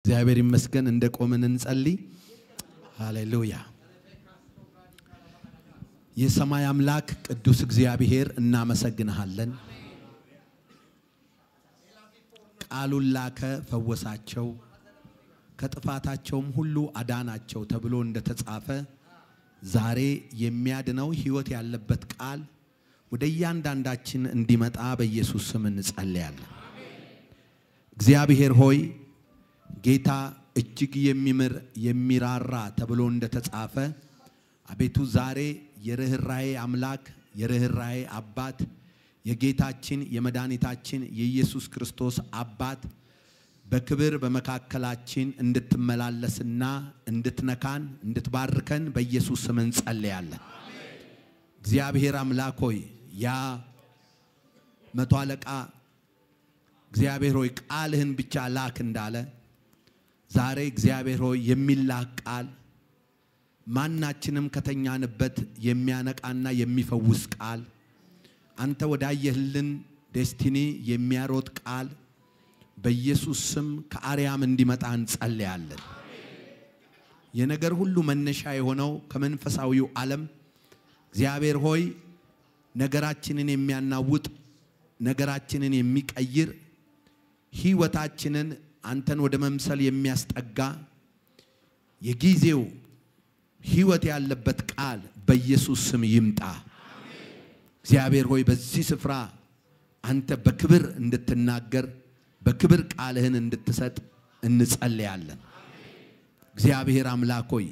እግዚአብሔር ይመስገን እንደቆምን እንጸልይ። ሃሌሉያ። የሰማይ አምላክ ቅዱስ እግዚአብሔር እናመሰግንሃለን። ቃሉን ላከ ፈወሳቸው ከጥፋታቸውም ሁሉ አዳናቸው ተብሎ እንደተጻፈ ዛሬ የሚያድነው ሕይወት ያለበት ቃል ወደ እያንዳንዳችን እንዲመጣ በኢየሱስ ስም እንጸልያለን። እግዚአብሔር ሆይ ጌታ እጅግ የሚምር የሚራራ ተብሎ እንደተጻፈ አቤቱ ዛሬ የርህራሄ አምላክ የርህራሄ አባት የጌታችን የመድኃኒታችን የኢየሱስ ክርስቶስ አባት በክብር በመካከላችን እንድትመላለስና እንድትነካን እንድትባርከን በኢየሱስ ስም እንጸልያለን። እግዚአብሔር አምላክ ሆይ ያ መቶ አለቃ እግዚአብሔር ሆይ ቃልህን ብቻ ላክ እንዳለ ዛሬ እግዚአብሔር ሆይ የሚላክ ቃል ማናችንም ከተኛንበት የሚያነቃና የሚፈውስ ቃል አንተ ወዳየህልን ዴስቲኒ የሚያሮጥ ቃል በኢየሱስ ስም ከአርያም እንዲመጣ እንጸልያለን። የነገር ሁሉ መነሻ የሆነው ከመንፈሳዊው ዓለም እግዚአብሔር ሆይ ነገራችንን የሚያናውጥ ነገራችንን የሚቀይር ሕይወታችንን አንተን ወደ መምሰል የሚያስጠጋ የጊዜው ሕይወት ያለበት ቃል በኢየሱስ ስም ይምጣ። እግዚአብሔር ሆይ በዚህ ስፍራ አንተ በክብር እንድትናገር በክብር ቃልህን እንድትሰጥ እንጸልያለን። እግዚአብሔር አምላክ ሆይ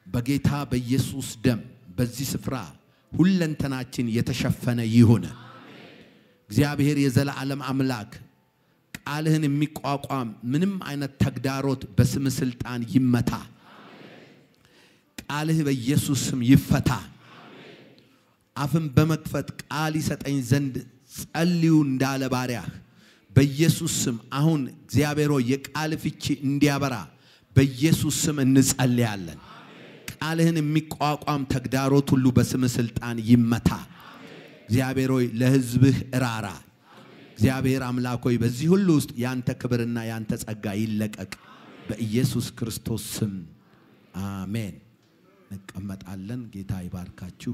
በጌታ በኢየሱስ ደም በዚህ ስፍራ ሁለንተናችን የተሸፈነ ይሁን። እግዚአብሔር የዘላለም አምላክ ቃልህን የሚቋቋም ምንም አይነት ተግዳሮት በስም ስልጣን ይመታ። ቃልህ በኢየሱስ ስም ይፈታ። አፍን በመክፈት ቃል ይሰጠኝ ዘንድ ጸልዩ እንዳለ ባሪያህ በኢየሱስ ስም አሁን እግዚአብሔር ሆይ የቃል ፍቺ እንዲያበራ በኢየሱስ ስም እንጸልያለን። ቃልህን የሚቋቋም ተግዳሮት ሁሉ በስም ስልጣን ይመታ። እግዚአብሔር ሆይ ለሕዝብህ እራራ። እግዚአብሔር አምላክ ሆይ በዚህ ሁሉ ውስጥ ያንተ ክብርና ያንተ ጸጋ ይለቀቅ በኢየሱስ ክርስቶስ ስም አሜን። እንቀመጣለን። ጌታ ይባርካችሁ።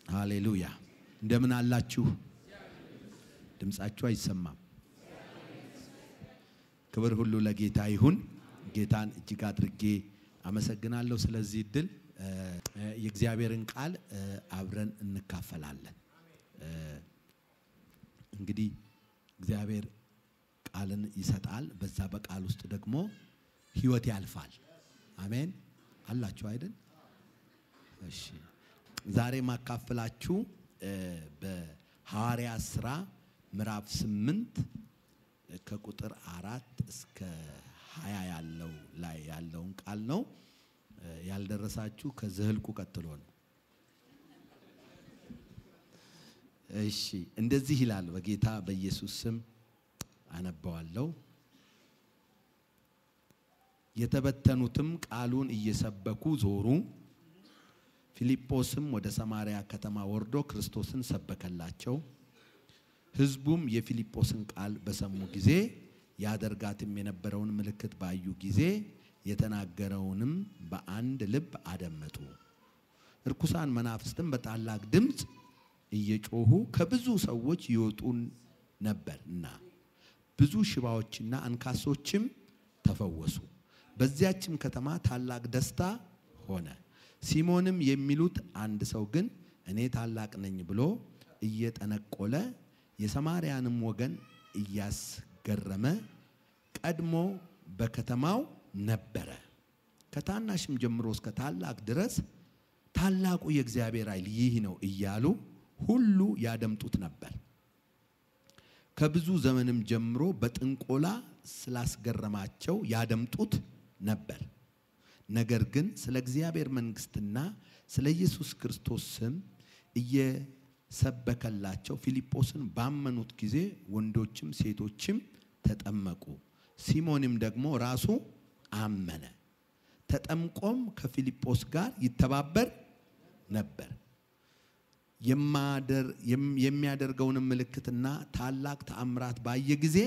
ሃሌሉያ። እንደምን አላችሁ? ድምጻችሁ አይሰማም። ክብር ሁሉ ለጌታ ይሁን። ጌታን እጅግ አድርጌ አመሰግናለሁ ስለዚህ ድል። የእግዚአብሔርን ቃል አብረን እንካፈላለን። እንግዲህ እግዚአብሔር ቃልን ይሰጣል። በዛ በቃል ውስጥ ደግሞ ሕይወት ያልፋል። አሜን አላችሁ አይደል? እሺ ዛሬ ማካፈላችሁ በሐዋርያት ሥራ ምዕራፍ 8 ከቁጥር 4 እስከ 20 ያለው ላይ ያለውን ቃል ነው። ያልደረሳችሁ ከዘህልቁ ቀጥሎ ነው። እሺ እንደዚህ ይላል። በጌታ በኢየሱስ ስም አነባዋለሁ። የተበተኑትም ቃሉን እየሰበኩ ዞሩ። ፊልጶስም ወደ ሰማርያ ከተማ ወርዶ ክርስቶስን ሰበከላቸው። ሕዝቡም የፊልጶስን ቃል በሰሙ ጊዜ ያደርጋትም የነበረውን ምልክት ባዩ ጊዜ የተናገረውንም በአንድ ልብ አደመጡ። እርኩሳን መናፍስትም በታላቅ ድምጽ እየጮሁ ከብዙ ሰዎች ይወጡ ነበርና ብዙ ሽባዎችና አንካሶችም ተፈወሱ። በዚያችም ከተማ ታላቅ ደስታ ሆነ። ሲሞንም የሚሉት አንድ ሰው ግን እኔ ታላቅ ነኝ ብሎ እየጠነቆለ የሰማርያንም ወገን እያስገረመ ቀድሞ በከተማው ነበረ። ከታናሽም ጀምሮ እስከ ታላቅ ድረስ ታላቁ የእግዚአብሔር ኃይል ይህ ነው እያሉ ሁሉ ያደምጡት ነበር። ከብዙ ዘመንም ጀምሮ በጥንቆላ ስላስገረማቸው ያደምጡት ነበር። ነገር ግን ስለ እግዚአብሔር መንግስትና ስለ ኢየሱስ ክርስቶስ ስም እየሰበከላቸው ፊልጶስን ባመኑት ጊዜ ወንዶችም ሴቶችም ተጠመቁ። ሲሞንም ደግሞ ራሱ አመነ። ተጠምቆም ከፊልጶስ ጋር ይተባበር ነበር። የሚያደርገውን ምልክትና ታላቅ ተአምራት ባየ ጊዜ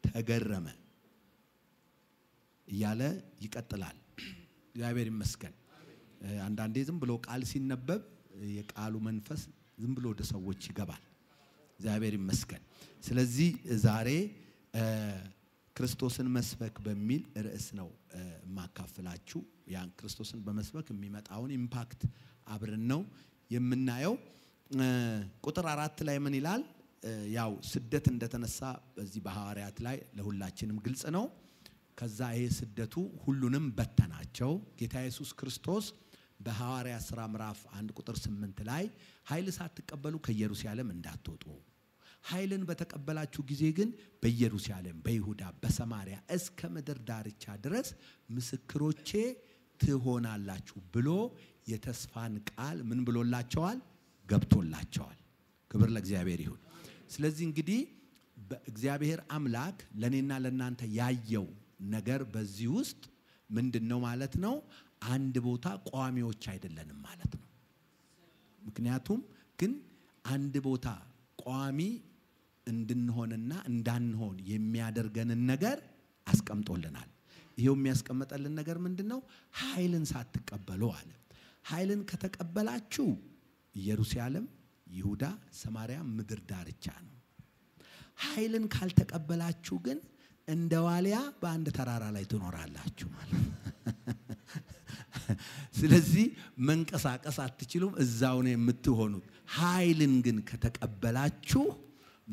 ተገረመ። እያለ ይቀጥላል። እግዚአብሔር ይመስገን። አንዳንዴ ዝም ብሎ ቃል ሲነበብ የቃሉ መንፈስ ዝም ብሎ ወደ ሰዎች ይገባል። እግዚአብሔር ይመስገን። ስለዚህ ዛሬ ክርስቶስን መስበክ በሚል ርዕስ ነው ማካፈላችሁ። ያን ክርስቶስን በመስበክ የሚመጣውን ኢምፓክት አብረን ነው የምናየው። ቁጥር 4 ላይ ምን ይላል? ያው ስደት እንደተነሳ በዚህ በሐዋርያት ላይ ለሁላችንም ግልጽ ነው። ከዛ ይሄ ስደቱ ሁሉንም በተናቸው። ጌታ ኢየሱስ ክርስቶስ በሐዋርያ ሥራ ምዕራፍ 1 ቁጥር 8 ላይ ኃይል ሳትቀበሉ ከኢየሩሳሌም እንዳትወጡ፣ ኃይልን በተቀበላችሁ ጊዜ ግን በኢየሩሳሌም፣ በይሁዳ፣ በሰማርያ እስከ ምድር ዳርቻ ድረስ ምስክሮቼ ትሆናላችሁ ብሎ የተስፋን ቃል ምን ብሎላቸዋል? ገብቶላቸዋል። ክብር ለእግዚአብሔር ይሁን። ስለዚህ እንግዲህ በእግዚአብሔር አምላክ ለኔና ለናንተ ያየው ነገር በዚህ ውስጥ ምንድነው ማለት ነው? አንድ ቦታ ቋሚዎች አይደለንም ማለት ነው። ምክንያቱም ግን አንድ ቦታ ቋሚ እንድንሆንና እንዳንሆን የሚያደርገንን ነገር አስቀምጦልናል። ይሄው የሚያስቀምጠልን ነገር ምንድነው? ኃይልን ሳትቀበሉ አለ። ኃይልን ከተቀበላችሁ ኢየሩሳሌም፣ ይሁዳ፣ ሰማርያ ምድር ዳርቻ ነው። ኃይልን ካልተቀበላችሁ ግን እንደ ዋልያ በአንድ ተራራ ላይ ትኖራላችሁ ማለት ነው። ስለዚህ መንቀሳቀስ አትችሉም፣ እዛው ነው የምትሆኑት። ኃይልን ግን ከተቀበላችሁ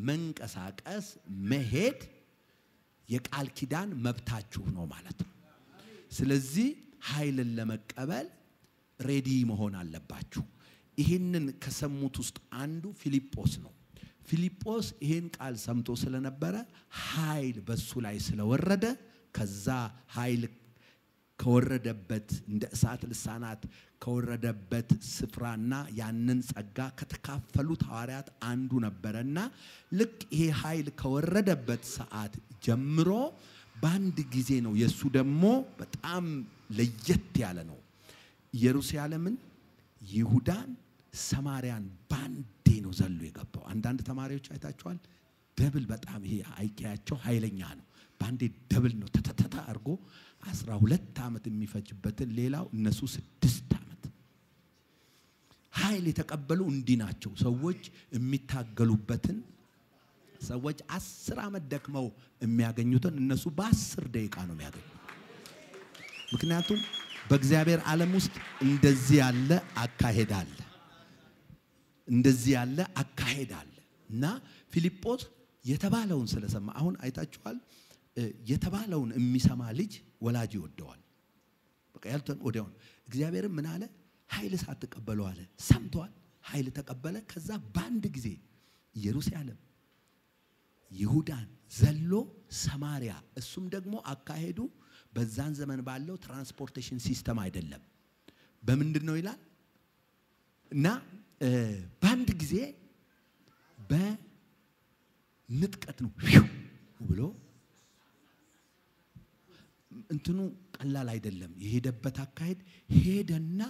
መንቀሳቀስ፣ መሄድ የቃል ኪዳን መብታችሁ ነው ማለት ነው። ስለዚህ ኃይልን ለመቀበል ሬዲ መሆን አለባችሁ። ይሄንን ከሰሙት ውስጥ አንዱ ፊልጶስ ነው። ፊልጶስ ይሄን ቃል ሰምቶ ስለነበረ ኃይል በሱ ላይ ስለወረደ ከዛ ኃይል ከወረደበት እንደ እሳት ልሳናት ከወረደበት ስፍራና ያንን ጸጋ ከተካፈሉት ሐዋርያት አንዱ ነበርና ልክ ይሄ ኃይል ከወረደበት ሰዓት ጀምሮ በአንድ ጊዜ ነው። የሱ ደግሞ በጣም ለየት ያለ ነው። ኢየሩሳሌምን፣ ይሁዳን፣ ሰማርያን ባንዴ ነው ዘሎ የገባው። አንዳንድ ተማሪዎች አይታችኋል። ደብል በጣም ይሄ አይኪያቸው ኃይለኛ ነው። ባንዴ ደብል ነው ተተተታ አርጎ 12 ዓመት የሚፈጅበትን ሌላው እነሱ 6 ዓመት ኃይል የተቀበሉ እንዲህ ናቸው። ሰዎች የሚታገሉበትን ሰዎች 10 ዓመት ደክመው የሚያገኙትን እነሱ በ10 ደቂቃ ነው የሚያገኙት። ምክንያቱም በእግዚአብሔር ዓለም ውስጥ እንደዚህ ያለ አካሄድ አለ። እንደዚህ ያለ አካሄድ አለ እና ፊልጶስ የተባለውን ስለሰማ አሁን አይታችኋል። የተባለውን የሚሰማ ልጅ ወላጅ ይወደዋል። በቃ ያልተን ወዲያው እግዚአብሔር ምን አለ? ኃይል ሳትቀበሉ አለ። ሰምቷል። ኃይል ተቀበለ። ከዛ ባንድ ጊዜ ኢየሩሳሌም፣ ይሁዳን ዘሎ ሰማርያ። እሱም ደግሞ አካሄዱ በዛን ዘመን ባለው ትራንስፖርቴሽን ሲስተም አይደለም። በምንድነው ይላል? እና ባንድ ጊዜ በንጥቀት ነው ብሎ እንትኑ ቀላል አይደለም። የሄደበት አካሄድ ሄደና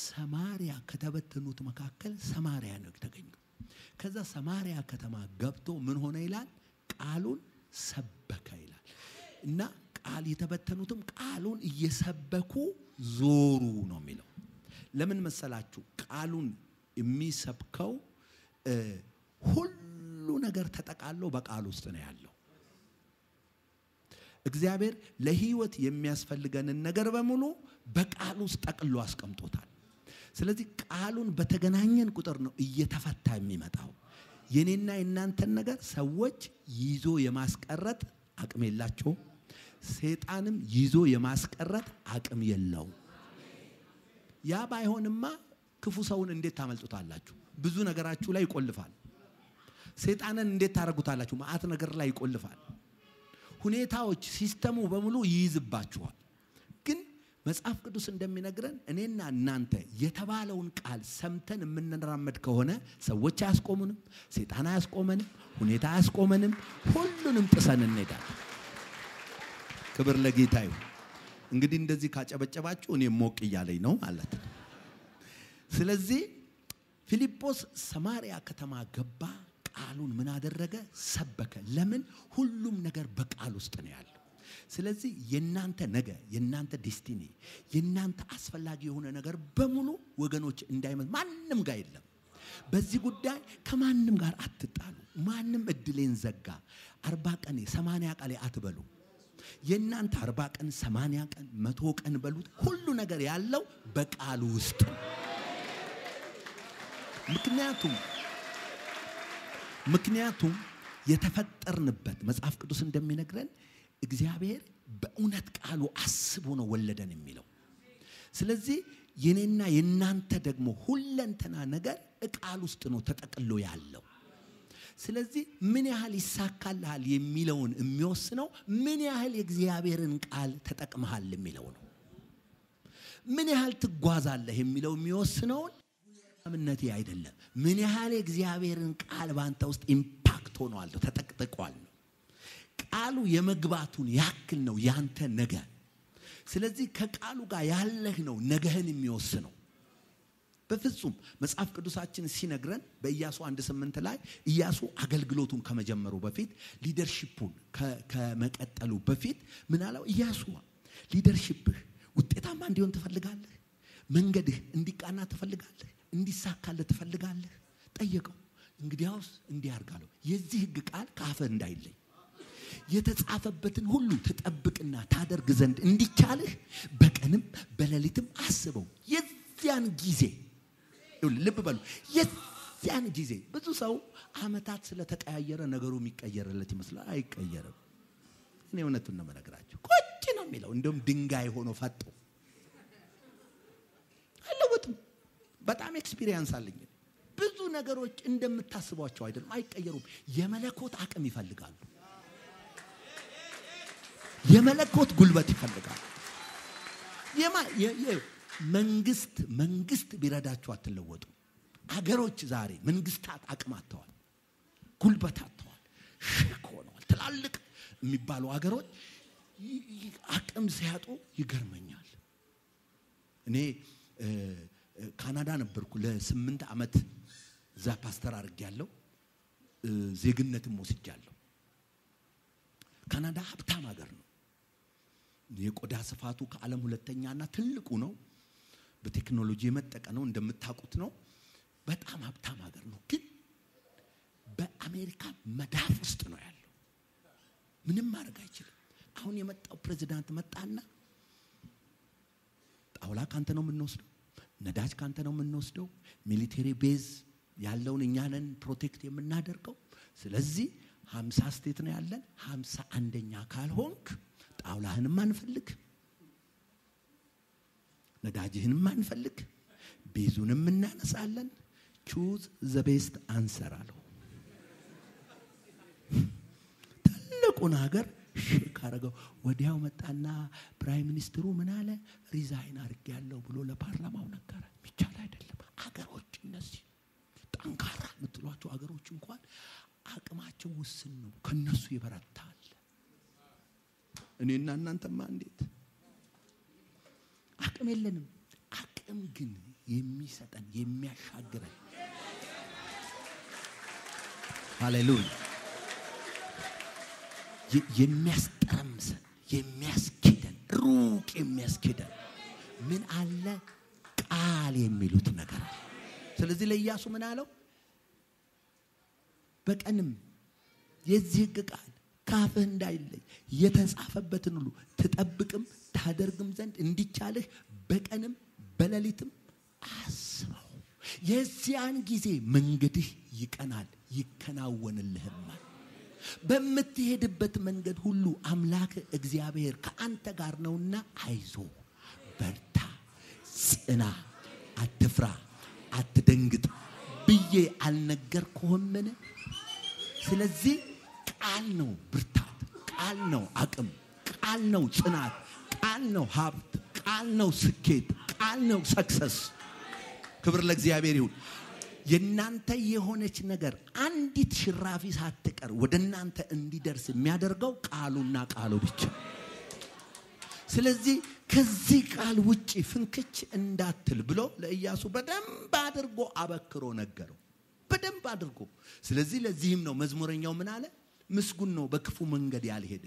ሰማርያ ከተበተኑት መካከል ሰማርያ ነው ተገኘው። ከዛ ሰማርያ ከተማ ገብቶ ምን ሆነ ይላል? ቃሉን ሰበከ ይላል። እና ቃል የተበተኑትም ቃሉን እየሰበኩ ዞሩ ነው የሚለው። ለምን መሰላችሁ? ቃሉን የሚሰብከው ሁሉ ነገር ተጠቃሎ በቃል ውስጥ ነው ያለው። እግዚአብሔር ለህይወት የሚያስፈልገንን ነገር በሙሉ በቃል ውስጥ ጠቅሎ አስቀምጦታል። ስለዚህ ቃሉን በተገናኘን ቁጥር ነው እየተፈታ የሚመጣው። የኔና የናንተን ነገር ሰዎች ይዞ የማስቀረት አቅም የላቸው። ሰይጣንም ይዞ የማስቀረት አቅም የለው። ያ ባይሆንማ ክፉ ሰውን እንዴት ታመልጡታላችሁ? ብዙ ነገራችሁ ላይ ይቆልፋል። ሰይጣንን እንዴት ታረጉታላችሁ? ማአት ነገር ላይ ይቆልፋል። ሁኔታዎች ሲስተሙ በሙሉ ይይዝባችኋል። ግን መጽሐፍ ቅዱስ እንደሚነግረን እኔና እናንተ የተባለውን ቃል ሰምተን የምንራመድ ከሆነ ሰዎች አያስቆሙንም፣ ሰይጣን አያስቆመንም፣ ሁኔታ አያስቆመንም። ሁሉንም ጥሰን እንሄዳለን። ክብር ለጌታ ይሁን። እንግዲህ እንደዚህ ካጨበጨባችሁ እኔ ሞቅ እያለኝ ነው ማለት ነው። ስለዚህ ፊልጶስ ሰማርያ ከተማ ገባ። ቃሉን ምን አደረገ? ሰበከ። ለምን? ሁሉም ነገር በቃል ውስጥ ነው ያለው። ስለዚህ የናንተ ነገ የናንተ ዲስቲኒ የናንተ አስፈላጊ የሆነ ነገር በሙሉ ወገኖች እንዳይመስ ማንንም ጋር የለም በዚህ ጉዳይ ከማንንም ጋር አትጣሉ ማንንም እድሌን ዘጋ 40 ቀን 80 ቀን አትበሉ የናንተ 40 ቀን 80 ቀን 100 ቀን በሉት ሁሉ ነገር ያለው በቃሉ ውስጥ ምክንያቱም የተፈጠርንበት መጽሐፍ ቅዱስ እንደሚነግረን እግዚአብሔር በእውነት ቃሉ አስቦ ነው ወለደን የሚለው ስለዚህ የኔና የናንተ ደግሞ ሁለንተና ነገር ቃል ውስጥ ነው ተጠቅሎ ያለው ስለዚህ ምን ያህል ይሳካልሃል የሚለውን የሚወስነው ምን ያህል የእግዚአብሔርን ቃል ተጠቅመሃል የሚለው ነው ምን ያህል ትጓዛለህ የሚለው የሚወስነው እምነቴ አይደለም ምን ያህል የእግዚአብሔርን ቃል ባንተ ውስጥ ኢምፓክት ሆኗል ተጠቅጥቋል ቃሉ የመግባቱን ያክል ነው ያንተ ነገር ስለዚህ ከቃሉ ጋር ያለህ ነው ነገህን የሚወስነው በፍጹም መጽሐፍ ቅዱሳችን ሲነግረን በኢያሱ 1:8 ላይ ኢያሱ አገልግሎቱን ከመጀመሩ በፊት ሊደርሺፑን ከመቀጠሉ በፊት ምን አለው ኢያሱ ሊደርሺፕህ ውጤታማ እንዲሆን ትፈልጋለህ መንገድህ እንዲቃና ትፈልጋለህ እንዲሳካልህ ትፈልጋለህ ጠየቀው እንግዲያውስ እንዲያርጋለው የዚህ ሕግ ቃል ካፈ እንዳይለይ የተጻፈበትን ሁሉ ተጠብቅና ታደርግ ዘንድ እንዲቻልህ በቀንም በሌሊትም አስበው የዚያን ጊዜ ልብ በሉ የዚያን ጊዜ ብዙ ሰው አመታት ስለተቀያየረ ነገሩ የሚቀየርለት ይመስላል አይቀየርም እኔ እውነቱን ነው መነግራችሁ ቆጭ ነው የሚለው እንደውም ድንጋይ ሆኖ ፈጦ አይለወጥም በጣም ኤክስፒሪየንስ አለኝ ብዙ ነገሮች እንደምታስቧቸው አይደለም አይቀየሩም የመለኮት አቅም ይፈልጋሉ የመለኮት ጉልበት ይፈልጋሉ መንግስት ቢረዳችሁ አትለወጡ አገሮች ዛሬ መንግስታት አቅም አጥተዋል ጉልበት አጥተዋል ሸክ ሆነዋል ትላልቅ የሚባሉ አገሮች አቅም ሲያጡ ይገርመኛል እኔ ካናዳ ነበርኩ ለ8 አመት ዛ ፓስተር አድርጌያለሁ ዜግነትም ወስጃለሁ ካናዳ ሀብታም ሀገር ነው የቆዳ ስፋቱ ከዓለም ሁለተኛና ትልቁ ነው በቴክኖሎጂ የመጠቀ ነው እንደምታውቁት ነው በጣም ሀብታም ሀገር ነው ግን በአሜሪካ መዳፍ ውስጥ ነው ያለው ምንም ማድረግ አይችልም አሁን የመጣው ፕሬዝዳንት መጣና ጣውላ ካንተ ነው የምንወስደው ነዳጅ ካንተ ነው የምንወስደው ሚሊተሪ ቤዝ ያለውን እኛንን ፕሮቴክት የምናደርገው ስለዚህ 50 ስቴት ነው ያለን 51ኛ ካልሆንክ ጣውላህንም አንፈልግ ነዳጅህንም አንፈልግ ቤዙንም እናነሳለን choose the best answer አለው ትልቁን ሀገር ካረገው ወዲያው መጣና ፕራይም ሚኒስትሩ ምን አለ ሪዛይን አድርጌያለሁ ብሎ ለፓርላማው ነገረ ይቻል አይደለም አገሮች እነዚህ ጠንካራ ምትሏቸው አገሮች እንኳን አቅማቸው ውስን ነው ከነሱ ይበረታል እኔና እናንተማ እንዴት አቅም የለንም አቅም ግን የሚሰጠን የሚያሻግረን ሃሌሉያ የሚያስጠርምሰን የሚያስኬደን ሩቅ የሚያስኬደን ምን አለ ቃል የሚሉት ነገር ስለዚህ ለኢያሱ ምን አለው በቀንም የዚህ ሕግ ቃል ካፍህ እንዳይለይ የተጻፈበትን ሁሉ ተጠብቅም ታደርግም ዘንድ እንዲቻልህ በቀንም በሌሊትም አስበው የዚያን ጊዜ መንገድህ ይቀናል ይከናወንልህማል በመትሄድበት መንገድ ሁሉ አምላክ እግዚአብሔር ከአንተ ጋር ነውና አይዞ በርታ ጽና አትፍራ አትደንግጥ ብዬ አልነገርኩህምን ስለዚህ ቃል ነው ብርታት ቃል ነው አቅም ቃል ነው ጽናት ቃል ነው ሀብት ቃል ነው ስኬት ቃል ነው ሰክሰስ ክብር ለእግዚአብሔር ይሁን የናንተ የሆነች ነገር አንዲት ሽራፊ ሳትቀር ወደናንተ እንዲደርስ የሚያደርገው ቃሉና ቃሉ ብቻ ስለዚህ ከዚህ ቃል ውጪ ፍንክች እንዳትል ብሎ ለኢያሱ በደንብ አድርጎ አበክሮ ነገረው በደንብ አድርጎ ስለዚህ ለዚህም ነው መዝሙረኛው ምን አለ ምስጉን ነው በክፉ መንገድ ያልሄደ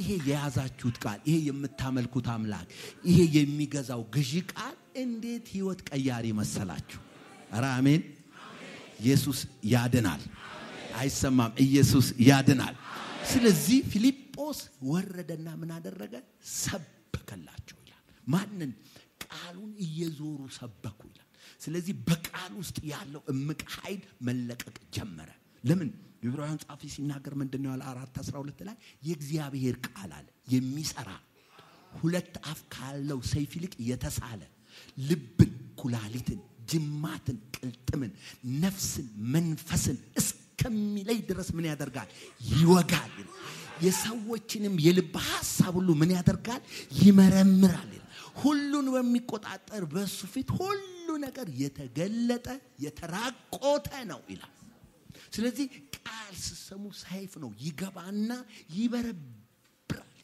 ይሄ የያዛችሁት ቃል ይሄ የምታመልኩት አምላክ ይሄ የሚገዛው ግዢ ቃል እንዴት ህይወት ቀያሪ መሰላችሁ ኧረ አሜን ኢየሱስ ያድናል አይሰማም ኢየሱስ ያድናል ስለዚህ ፊልጶስ ወረደና ምን አደረገ ሰበከላቸው ይላል ማንን ቃሉን እየዞሩ ሰበኩ ይላል ስለዚህ በቃል ውስጥ ያለው እምቅ ኃይል መለቀቅ ጀመረ ለምን ዕብራውያን ጻፊ ሲናገር ምንድነው ያለ 4:12 ላይ የእግዚአብሔር ቃል አለ የሚሰራ ሁለት አፍ ካለው ሰይፍ ይልቅ የተሳለ ልብን ኩላሊትን ጅማትን ቅልጥምን ነፍስን መንፈስን እስከሚለይ ድረስ ምን ያደርጋል ይወጋል የሰዎችንም የልብ ሐሳብ ሁሉ ምን ያደርጋል ይመረምራል ሁሉን በሚቆጣጠር በሱ ፊት ሁሉ ነገር የተገለጠ የተራቆተ ነው ይላል ስለዚህ ቃል ሲሰሙ ሰይፍ ነው ይገባና ይበረብራል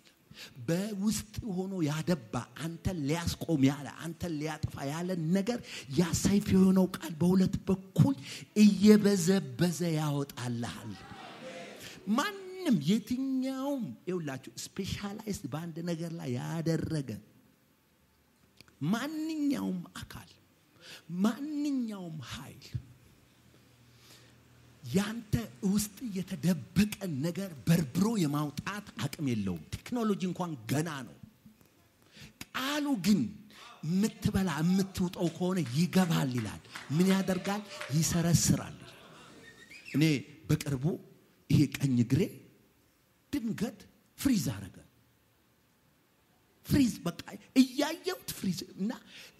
በውስጥ ሆኖ ያደባ አንተ ሊያስቆም ያለ አንተ ሊያጠፋ ያለ ነገር ያ ሰይፍ የሆነው ቃል በሁለት በኩል እየበዘበዘ ያወጣልሃል ማንንም የትኛውም ይውላችሁ ስፔሻላይዝድ ባንድ ነገር ላይ ያደረገ ማንኛውም አካል ማንኛውም ኃይል ያንተ ውስጥ የተደበቀ ነገር በርብሮ የማውጣት አቅም የለውም ቴክኖሎጂ እንኳን ገና ነው ቃሉ ግን ምትበላ ምትውጣው ከሆነ ይገባል ይላል ምን ያደርጋል ይሰረስራል እኔ በቅርቡ ይሄ ቀኝ ግሬ ድንገት ፍሪዝ አረገ ፍሪዝ በቃ እያየውት ፍሪዝ እና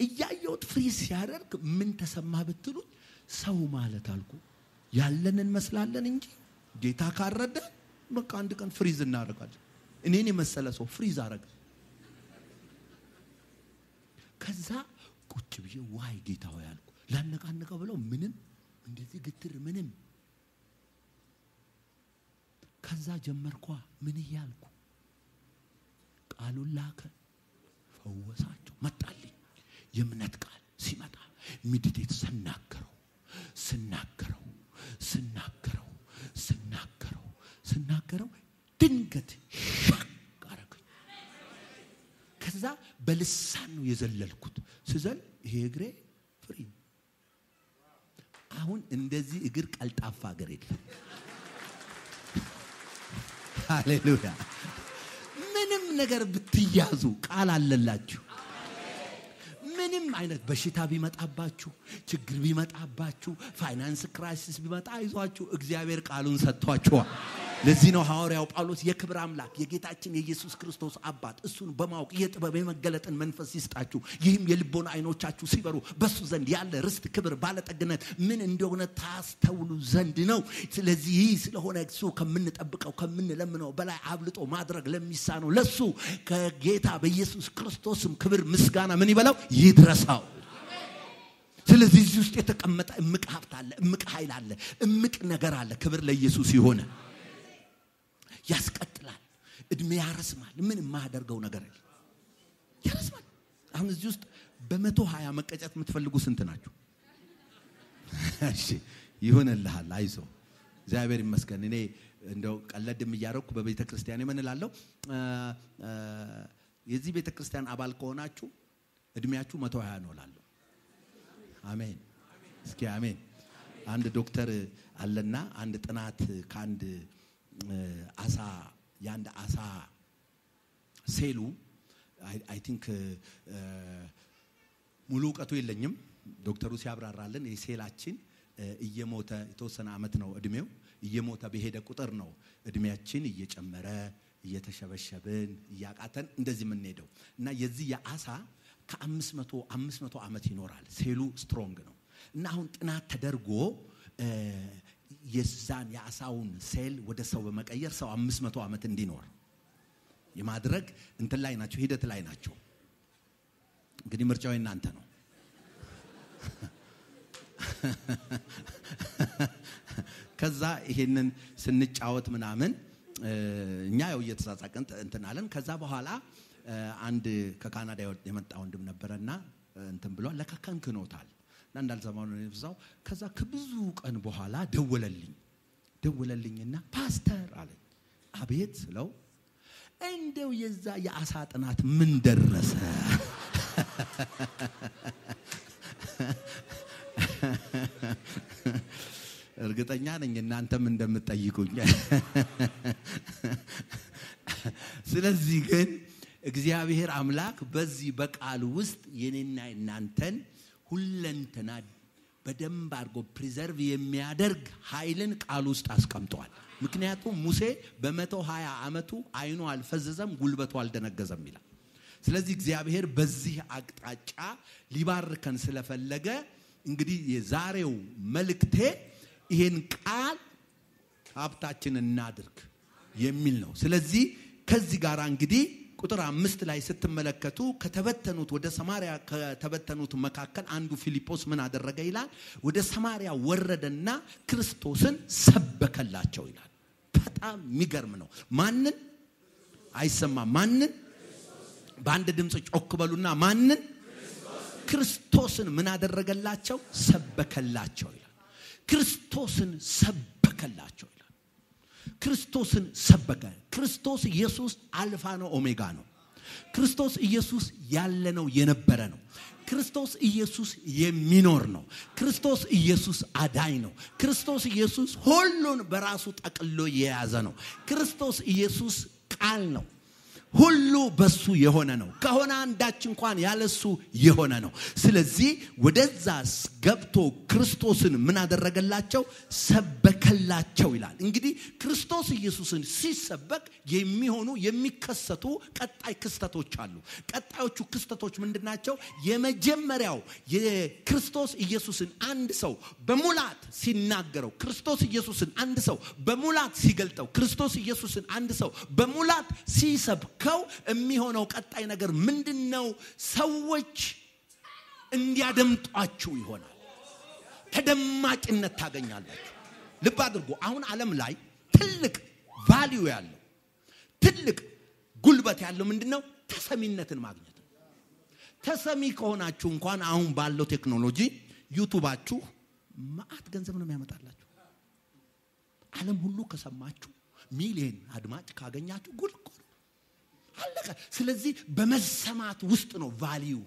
እያየውት ፍሪዝ ሲያደርግ ምን ተሰማ ብትሉ ሰው ማለት አልኩ ያለንን መስላለን እንጂ ጌታ ካረደ በቃ አንድ ቀን ፍሪዝ እናደርጋለን እኔን የመሰለ ሰው ፍሪዝ አረገ ከዛ ቁጭ ብዬ ዋይ ጌታ ሆይ አልኩ ላነቃነቀው ብለው ምንም እንደዚህ ግትር ምንም ከዛ ጀመርኳ ምን ይያልኩ ቃሉን ላከ ፈወሳቸው መጣልኝ የምነት ቃል ሲመጣ ሚዲቴት ስናገረው ድንገት አረገኝ ከዛ በልሳን ነው የዘለልኩት ስዘል ይሄ እግሬ ፍሪ አሁን እንደዚህ እግር ቀልጣፋ እግር የለም ሃሌሉያ ምንም ነገር ብትያዙ ቃል አለላችሁ ምንም አይነት በሽታ ቢመጣባችሁ ችግር ቢመጣባችሁ ፋይናንስ ክራይሲስ ቢመጣ አይዟችሁ እግዚአብሔር ቃሉን ሰጥቷችኋል ለዚህ ነው ሐዋርያው ጳውሎስ የክብር አምላክ የጌታችን የኢየሱስ ክርስቶስ አባት እሱን በማወቅ የጥበብ የመገለጥን መንፈስ ይስጣችሁ ይህም የልቦና አይኖቻችሁ ሲበሩ በሱ ዘንድ ያለ ርስት ክብር ባለጠግነት ምን እንደሆነ ታስተውሉ ዘንድ ነው ስለዚህ ስለሆነ እሱ ከምንጠብቀው ከምንለምነው በላይ አብልጦ ማድረግ ለሚሳነው ለሱ ከጌታ በኢየሱስ ክርስቶስም ክብር ምስጋና ምን ይበለው ይድረሳው ስለዚህ እዚህ ውስጥ የተቀመጠ እምቅ ሀብት አለ እምቅ ኃይል አለ እምቅ ነገር አለ ክብር ለኢየሱስ ይሆነ ያስቀጥላል እድሜ ያረስማል ምን ማደርገው ነገር አለ ያረስማል አሁን እዚህ ውስጥ በ120 መቀጨት የምትፈልጉ ስንት ናችሁ እሺ ይሆነልሃል አይዞ እግዚአብሔር ይመስገን እኔ እንደው ቀለድም እያረኩ በቤተ ክርስቲያን ምን እላለሁ የዚህ ቤተ ክርስቲያን አባል ከሆናችሁ እድሜያችሁ 120 ነው እላለሁ አሜን እስኪ አሜን አንድ ዶክተር አለና አንድ ጥናት ካንድ አሳ ያንድ አሳ ሴሉ አይ ቲንክ ሙሉ ቀቱ የለኝም ዶክተሩ ሲያብራራልን የሴላችን እየሞተ የተወሰነ አመት ነው እድሜው እየሞተ በሄደ ቁጥር ነው እድሜያችን እየጨመረ እየተሸበሸበን ያቃተን እንደዚህ ምን ሄደው እና የዚህ ያአሳ ከ500 አመት ይኖራል ሴሉ ስትሮንግ ነው እና አሁን ጥናት ተደርጎ የዛን ያአሳውን ሴል ወደ ሰው በመቀየር ሰው 500 አመት እንዲኖር የማድረግ እንትን ላይ ናቸው ሂደት ላይ ናቸው እንግዲህ ምርጫው እናንተ ነው ከዛ ይሄንን ስንጫወት ምናምን እኛ ያው እየተሳሳቀን እንትን አለን ከዛ በኋላ አንድ ከካናዳ የመጣ ወንድም ነበርና እንትን ብሎ ለካካንክኖታል እንዳልሰማው ነው ይብዛው ከዛ ከብዙ ቀን በኋላ ደወለልኝና ፓስተር አለኝ አቤት ስለው እንደው የዛ ያአሳ ጥናት ምን ደረሰ እርግጠኛ ነኝ እናንተም እንደምትጠይቁኝ ስለዚህ ግን እግዚአብሔር አምላክ በዚህ በቃል ውስጥ የኔና እናንተን ሁለንተና በደንብ አድርጎ ፕሪዘርቭ የሚያደርግ ኃይልን ቃል ውስጥ አስቀምጧል ምክንያቱም ሙሴ በ120 አመቱ አይኑ አልፈዘዘም ጉልበቱ አልደነገዘም ይላል ስለዚህ እግዚአብሔር በዚህ አቅጣጫ ሊባርከን ስለፈለገ እንግዲህ የዛሬው መልእክቴ ይሄን ቃል ሀብታችን እናድርግ የሚል ነው ስለዚህ ከዚህ ጋር እንግዲህ ቁጥር 5 ላይ ስትመለከቱ ከተበተኑት ወደ ሰማሪያ ከተበተኑት መካከል አንዱ ፊልጶስ ምን አደረገ ይላል ወደ ሰማሪያ ወረደና ክርስቶስን ሰበከላቸው ይላል በጣም የሚገርም ነው ማንን አይሰማ ማንን በአንድ ድምጽ ጮክ በሉና ማንን ክርስቶስን ምን አደረገላቸው ሰበከላቸው ይላል ክርስቶስን ሰበከላቸው ይላል ክርስቶስን ሰበከ ክርስቶስ ኢየሱስ አልፋ ነው ኦሜጋ ነው ክርስቶስ ኢየሱስ ያለ ነው የነበረ ነው ክርስቶስ ኢየሱስ የሚኖር ነው ክርስቶስ ኢየሱስ አዳኝ ነው ክርስቶስ ኢየሱስ ሁሉን በራሱ ጠቅልሎ የያዘ ነው ክርስቶስ ኢየሱስ ቃል ነው ሁሉ በሱ የሆነ ነው ከሆነ አንዳች እንኳን ያለሱ የሆነ ነው ስለዚህ ወደዛ ገብቶ ክርስቶስን ምን አደረገላቸው ሰበከላቸው ይላል እንግዲህ ክርስቶስ ኢየሱስን ሲሰበክ የሚሆኑ የሚከሰቱ ቀጣይ ክስተቶች አሉ ቀጣዮቹ ክስተቶች ምንድናቸው የመጀመሪያው የክርስቶስ ኢየሱስን አንድ ሰው በሙላት ሲናገረው ክርስቶስ ኢየሱስን አንድ ሰው በሙላት ሲገልጠው ክርስቶስ ኢየሱስን አንድ ሰው በሙላት ሲሰብክ የሚሆነው ቀጣይ ነገር ምንድነው ሰዎች እንዲያደምጧችሁ ይሆናል ተደማጭነት ታገኛላችሁ ልብ አድርጉ አሁን ዓለም ላይ ትልቅ ቫልዩ ያለው ትልቅ ጉልበት ያለው ምንድነው ተሰሚነትን ማግኘት ተሰሚ ከሆናችሁ እንኳን አሁን ባለው ቴክኖሎጂ ዩቲዩባችሁ ማአት ገንዘብ ነው የሚያመጣላችሁ ዓለም ሁሉ ከሰማችሁ ሚሊዮን አድማጭ ካገኛችሁ ጉድ አለቀ ስለዚህ በመሰማት ውስጥ ነው ቫልዩ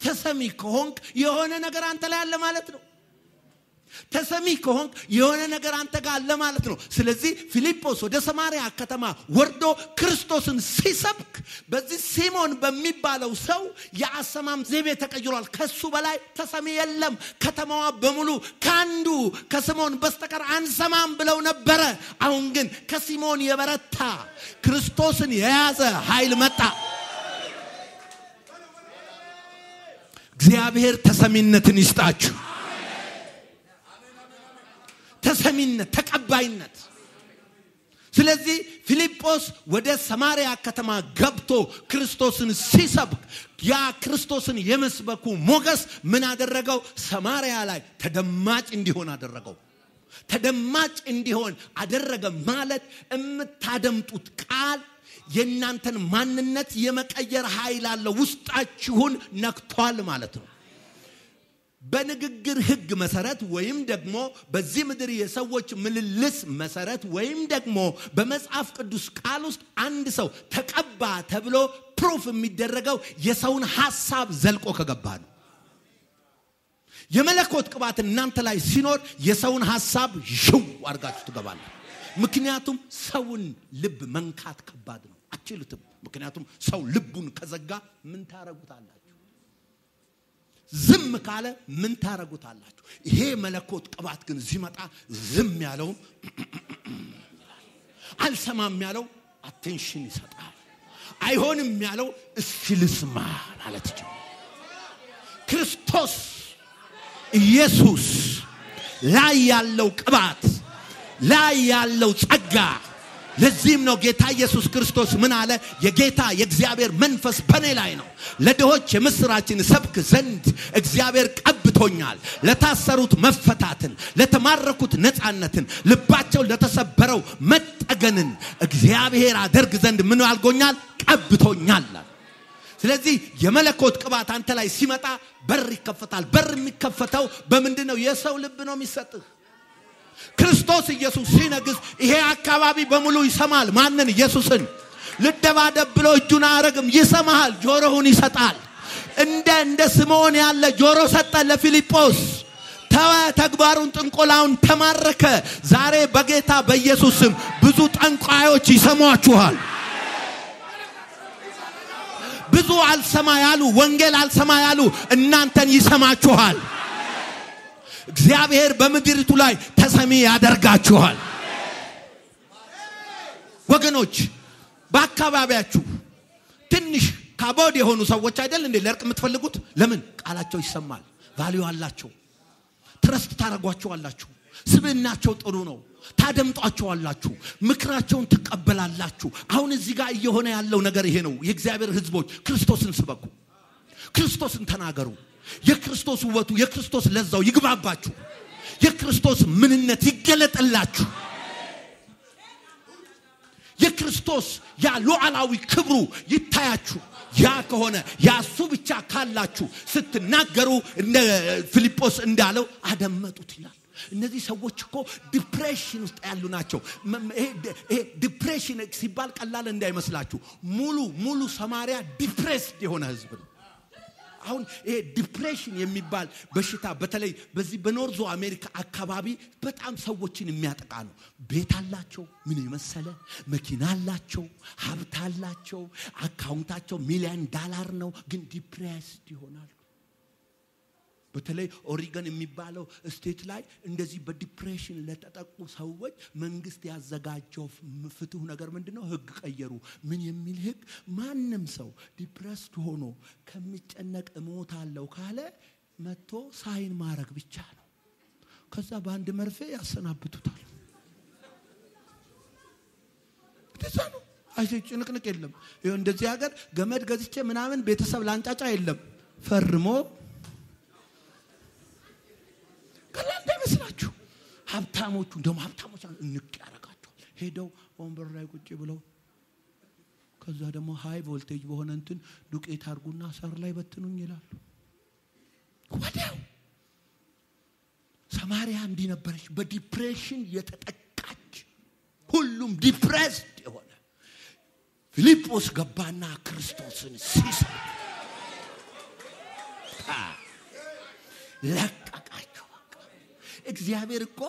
ተሰሚ ከሆንክ የሆነ ነገር አንተ ላይ አለ ማለት ነው ተሰሚ ከሆንክ የሆነ ነገር አንተ ጋር አለ ማለት ነው ስለዚህ ፊልጶስ ወደ ሰማሪያ ከተማ ወርዶ ክርስቶስን ሲሰብክ በዚህ ሲሞን በሚባለው ሰው የአሰማም ዘይቤ ተቀይሯል ከሱ በላይ ተሰሚ የለም ከተማዋ በሙሉ ካንዱ ከሲሞን በስተቀር አንሰማም ብለው ነበር አሁን ግን ከሲሞን የበረታ ክርስቶስን የያዘ ኃይል መጣ እግዚአብሔር ተሰሚነትን ይስጣችሁ ተሰሚነት ተቀባይነት ስለዚህ ፊልጶስ ወደ ሰማሪያ ከተማ ገብቶ ክርስቶስን ሲሰብክ ያ ክርስቶስን የመስበኩ ሞገስ ምን አደረገው ሰማሪያ ላይ ተደማጭ እንዲሆን አደረገው ተደማጭ እንዲሆን አደረገ ማለት እምታደምጡት ቃል የእናንተን ማንነት የመቀየር ኃይል አለው ውስጣችሁን ነክቷል ማለት ነው በንግግር ህግ መሰረት ወይም ደግሞ በዚህ ምድር የሰዎች ምልልስ መሰረት ወይም ደግሞ በመጽሐፍ ቅዱስ ቃል ውስጥ አንድ ሰው ተቀባ ተብሎ ፕሩፍ የሚደረገው የሰውን ሐሳብ ዘልቆ ከገባ ነው የመለኮት ቅባት እናንተ ላይ ሲኖር የሰውን ሐሳብ ዥው አርጋችሁ ትገባላችሁ ምክንያቱም ሰውን ልብ መንካት ከባድ ነው አትችሉትም ምክንያቱም ሰው ልቡን ከዘጋ ምን ታረጉታላችሁ ዝም ካለ ምን ታረጉታላችሁ ይሄ መለኮት ቅባት ግን ሲመጣ ዝም ያለው አልሰማም ያለው አቴንሽን ይሰጣል አይሆንም ያለው እስኪልስማ ማለት ነው ክርስቶስ ኢየሱስ ላይ ያለው ቅባት ላይ ያለው ጸጋ ለዚህም ነው ጌታ ኢየሱስ ክርስቶስ ምን አለ የጌታ የእግዚአብሔር መንፈስ በኔ ላይ ነው ለድሆች የምስራችን ሰብክ ዘንድ እግዚአብሔር ቀብቶኛል ለታሰሩት መፈታትን ለተማረኩት ነፃነትን ልባቸው ለተሰበረው መጠገንን እግዚአብሔር አደርግ ዘንድ ምን አልጎኛል ቀብቶኛል ስለዚህ የመለኮት ቅባት አንተ ላይ ሲመጣ በር ይከፈታል በር የሚከፈተው በመንድነው የሰው ልብ ነው የሚሰጥህ ክርስቶስ ኢየሱስ ሲነግስ ይሄ አካባቢ በሙሉ ይሰማል ማንን ኢየሱስን ልደባደብ ብሎ እጁን አረግም ይሰማል ጆሮውን ይሰጣል እንደ ሲሞን ያለ ጆሮ ሰጠ ለፊልጶስ ተግባሩን ጥንቆላውን ተማረከ ዛሬ በጌታ በኢየሱስ ስም ብዙ ጠንቋዮች ይሰማችኋል ብዙ አልሰማ ያሉ ወንጌል አልሰማ ያሉ እናንተን ይሰማችኋል እግዚአብሔር በመድሪቱ ላይ ተሰሚ ያደርጋችኋል ወገኖች በአካባቢያችሁ ትንሽ ካቦድ የሆኑ ሰዎች አይደል እንዴ ለርቅ የምትፈልጉት ለምን ቃላቸው ይሰማል ቫልዩ አላቸው ትረስት ታረጓቸዋላችሁ ስብናቸው ጥሩ ነው ታደምጧቸዋላችሁ ምክራቸውን ተቀበላላችሁ አሁን እዚህ ጋር እየሆነ ያለው ነገር ይሄ ነው የእግዚአብሔር ህዝቦች ክርስቶስን ስበኩ ክርስቶስን ተናገሩ የክርስቶስ ውበቱ የክርስቶስ ለዛው ይግባባችሁ የክርስቶስ ምንነት ይገለጥላችሁ የክርስቶስ ያ ሉዓላዊ ክብሩ ይታያችሁ ያ ከሆነ ያሱ ብቻ ካላችሁ ስትናገሩ እንደ ፊልጶስ እንዳለው አደመጡት ይላል እነዚህ ሰዎች እኮ ዲፕሬሽን ውስጥ ያሉ ናቸው ይሄ ዲፕሬሽን ሲባል ቀላል እንዳይመስላችሁ ሙሉ ሰማሪያ ዲፕሬስድ የሆነ ህዝብ ነው አሁን ይሄ ዲፕሬሽን የሚባል በሽታ በተለይ በዚህ በኖርዝ አሜሪካ አካባቢ በጣም ሰዎችን የሚያጠቃ ነው ቤት አላቸው ምን ይመሰለ መኪና አላቸው ሀብት አላቸው አካውንታቸው ሚሊዮን ዶላር ነው ግን ዲፕሬስድ ይሆናሉ በተለይ ኦሪገን የሚባለው ስቴት ላይ እንደዚህ በዲፕሬሽን ለተጠቁ ሰዎች መንግስት ያዘጋጀው ፍትህ ነገር ምንድነው ህግ ቀየሩ ምን የሚል ህግ ማንንም ሰው ዲፕሬስድ ሆኖ ከሚጨነቅ ሞታለው ካለ መጥቶ ሳይን ማረግ ብቻ ነው ከዛ በአንድ መርፌ ያሰናብቱታል ተሳኑ አይጭንቅንቅ የለም ይሄ እንደዚህ ሀገር ገመድ ገዝቼ ምናምን ቤተሰብ ላንጫጫ የለም ፈርሞ ከላንተ መስላችሁ ሀብታሞቹ እንደውም ሀብታሞች እንቅ ያረጋቸው ሄደው ወንበር ላይ ቁጭ ብለው ከዛ ደግሞ ሃይ ቮልቴጅ በሆነ እንትን ዱቄት አርጉና ሳር ላይ በትኑኝ ይላሉ ወዲያው ሰማሪያ እንዲህ ነበረች በዲፕሬሽን የተጠቃች ሁሉም ዲፕሬስድ የሆነ ፊልጶስ ገባና ክርስቶስን ሲሰብክ ለቀቃቸው እግዚአብሔር እኮ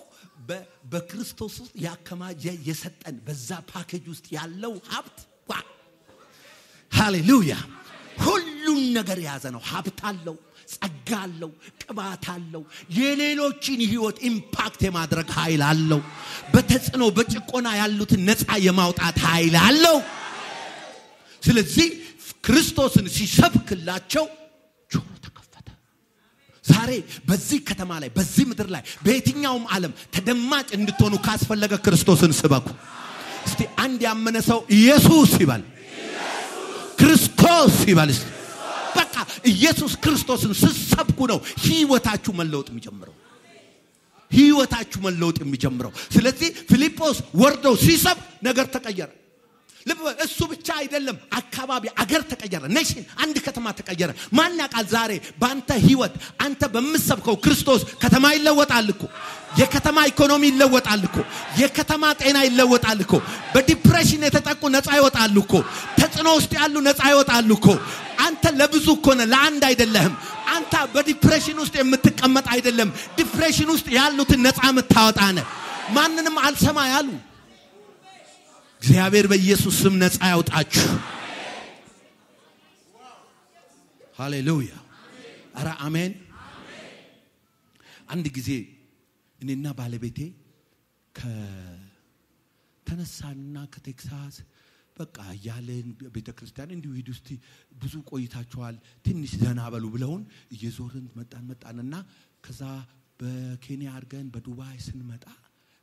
በክርስቶስ ውስጥ ያከማጀ የሰጠን በዛ ፓኬጅ ውስጥ ያለው ሀብት ሃሌሉያ ሁሉን ነገር ያዘ ነው ሀብት አለው ጸጋ አለው ቅባት አለው የሌሎችን ህይወት ኢምፓክት የማድረግ ኃይል አለው በተጽኖ በጭቆና ያሉትን ነፃ የማውጣት ኃይል አለው ስለዚህ ክርስቶስን ሲሰብክላቸው ዛሬ በዚህ ከተማ ላይ በዚህ ምድር ላይ በየትኛውም ዓለም ተደማጭ እንድትሆኑ ካስፈለገ ክርስቶስን ስበኩ እስቲ አንድ ያመነ ሰው ኢየሱስ ይባል ክርስቶስ ይባል በቃ ኢየሱስ ክርስቶስን ስሰብኩ ነው ህይወታችሁ መለወጥ የሚጀምረው ስለዚህ ፊልጶስ ወርዶ ሲሰብክ ነገር ተቀየረ እሱ ብቻ አይደለም አካባቢ አገር ተቀየረ ኔሽን አንድ ከተማ ተቀየረ ማን ያቃል ዛሬ ባንተ ህይወት አንተ በመሰብከው ክርስቶስ ከተማ ይለወጣል እኮ የከተማ ኢኮኖሚ ይለወጣል እኮ የከተማ ጤና ይለወጣል እኮ በዲፕሬሽን የተጠቁ ነፃ ይወጣሉ እኮ ተጽኖ ውስጥ ያሉ ነፃ ይወጣሉ እኮ አንተ ለብዙ እኮ ነህ ለአንድ አይደለም አንተ በዲፕሬሽን ውስጥ የምትቀመጥ አይደለም ዲፕሬሽን ውስጥ ያሉትን ነፃ የምታወጣ ነህ ማንንም አልሰማ ያሉ እግዚአብሔር በኢየሱስ ስም ነፃ ያውጣችሁ ሃሌሉያ አራ አሜን አንድ ጊዜ እኔና ባለቤቴ ከተነሳና ከቴክሳስ በቃ ያለን ቤተክርስቲያን እንዲሁ ሂዱ እስቲ ብዙ ቆይታችኋል ትንሽ ዘና በሉ ብለውን እየዞርን መጣንና ከዛ በኬንያ አርገን በዱባይ ስንመጣ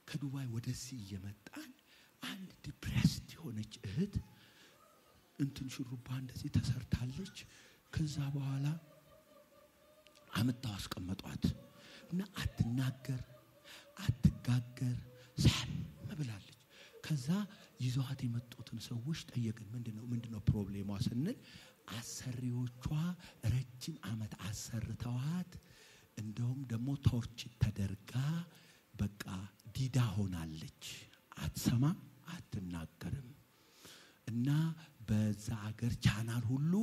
ከዱባይ ወደዚህ እየመጣን አንድ ዲፕሬስድ የሆነች እህት እንትን ሹሩባ እንደዚህ ተሰርታለች ከዛ በኋላ አመጣው አስቀመጧት እና አትናገር አትጋገር ሰም ብላለች ከዛ ይዟት የመጡትን ሰዎች ጠየቅን ምንድነው ፕሮብሌሟ ስንል አሰሪዎቿ ረጅም አመት አሰርተዋት እንደውም ደግሞ ቶርች ተደርጋ በቃ ዲዳ ሆናለች አትሰማ አትናገርም እና በዛ ሀገር ቻናል ሁሉ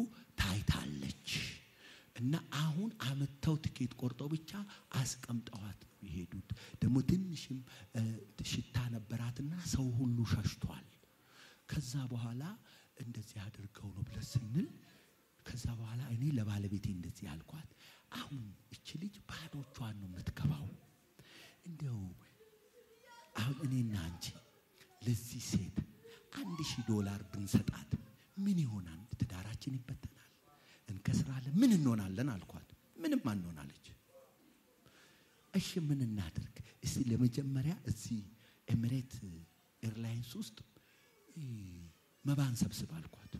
ታይታለች እና አሁን አመጣው ትኬት ቆርጠው ብቻ አስቀምጠዋት ይሄዱት ደሞ ትንሽም ሽታ ነበራትና ሰው ሁሉ ሸሽቷል ከዛ በኋላ እንደዚህ አድርገው ነው ብለስንል ከዛ በኋላ እኔ ለባለቤቴ እንደዚህ ያልኳት አሁን እቺ ልጅ ባዶቿን ነው የምትከባው እንደው አሁን እኔና አንቺ ለዚህ ሴት $1000 ብንሰጣት ምን ይሆናል ትዳራችን ይበተናል እንከስራለን ምን እንሆናለን አልኳት ምንም አንሆናለች እሺ ምን እናድርግ እስቲ ለመጀመሪያ እዚህ ኤሚሬት ኤርላይንስ ውስጥ መባን ሰብስብ አልኳት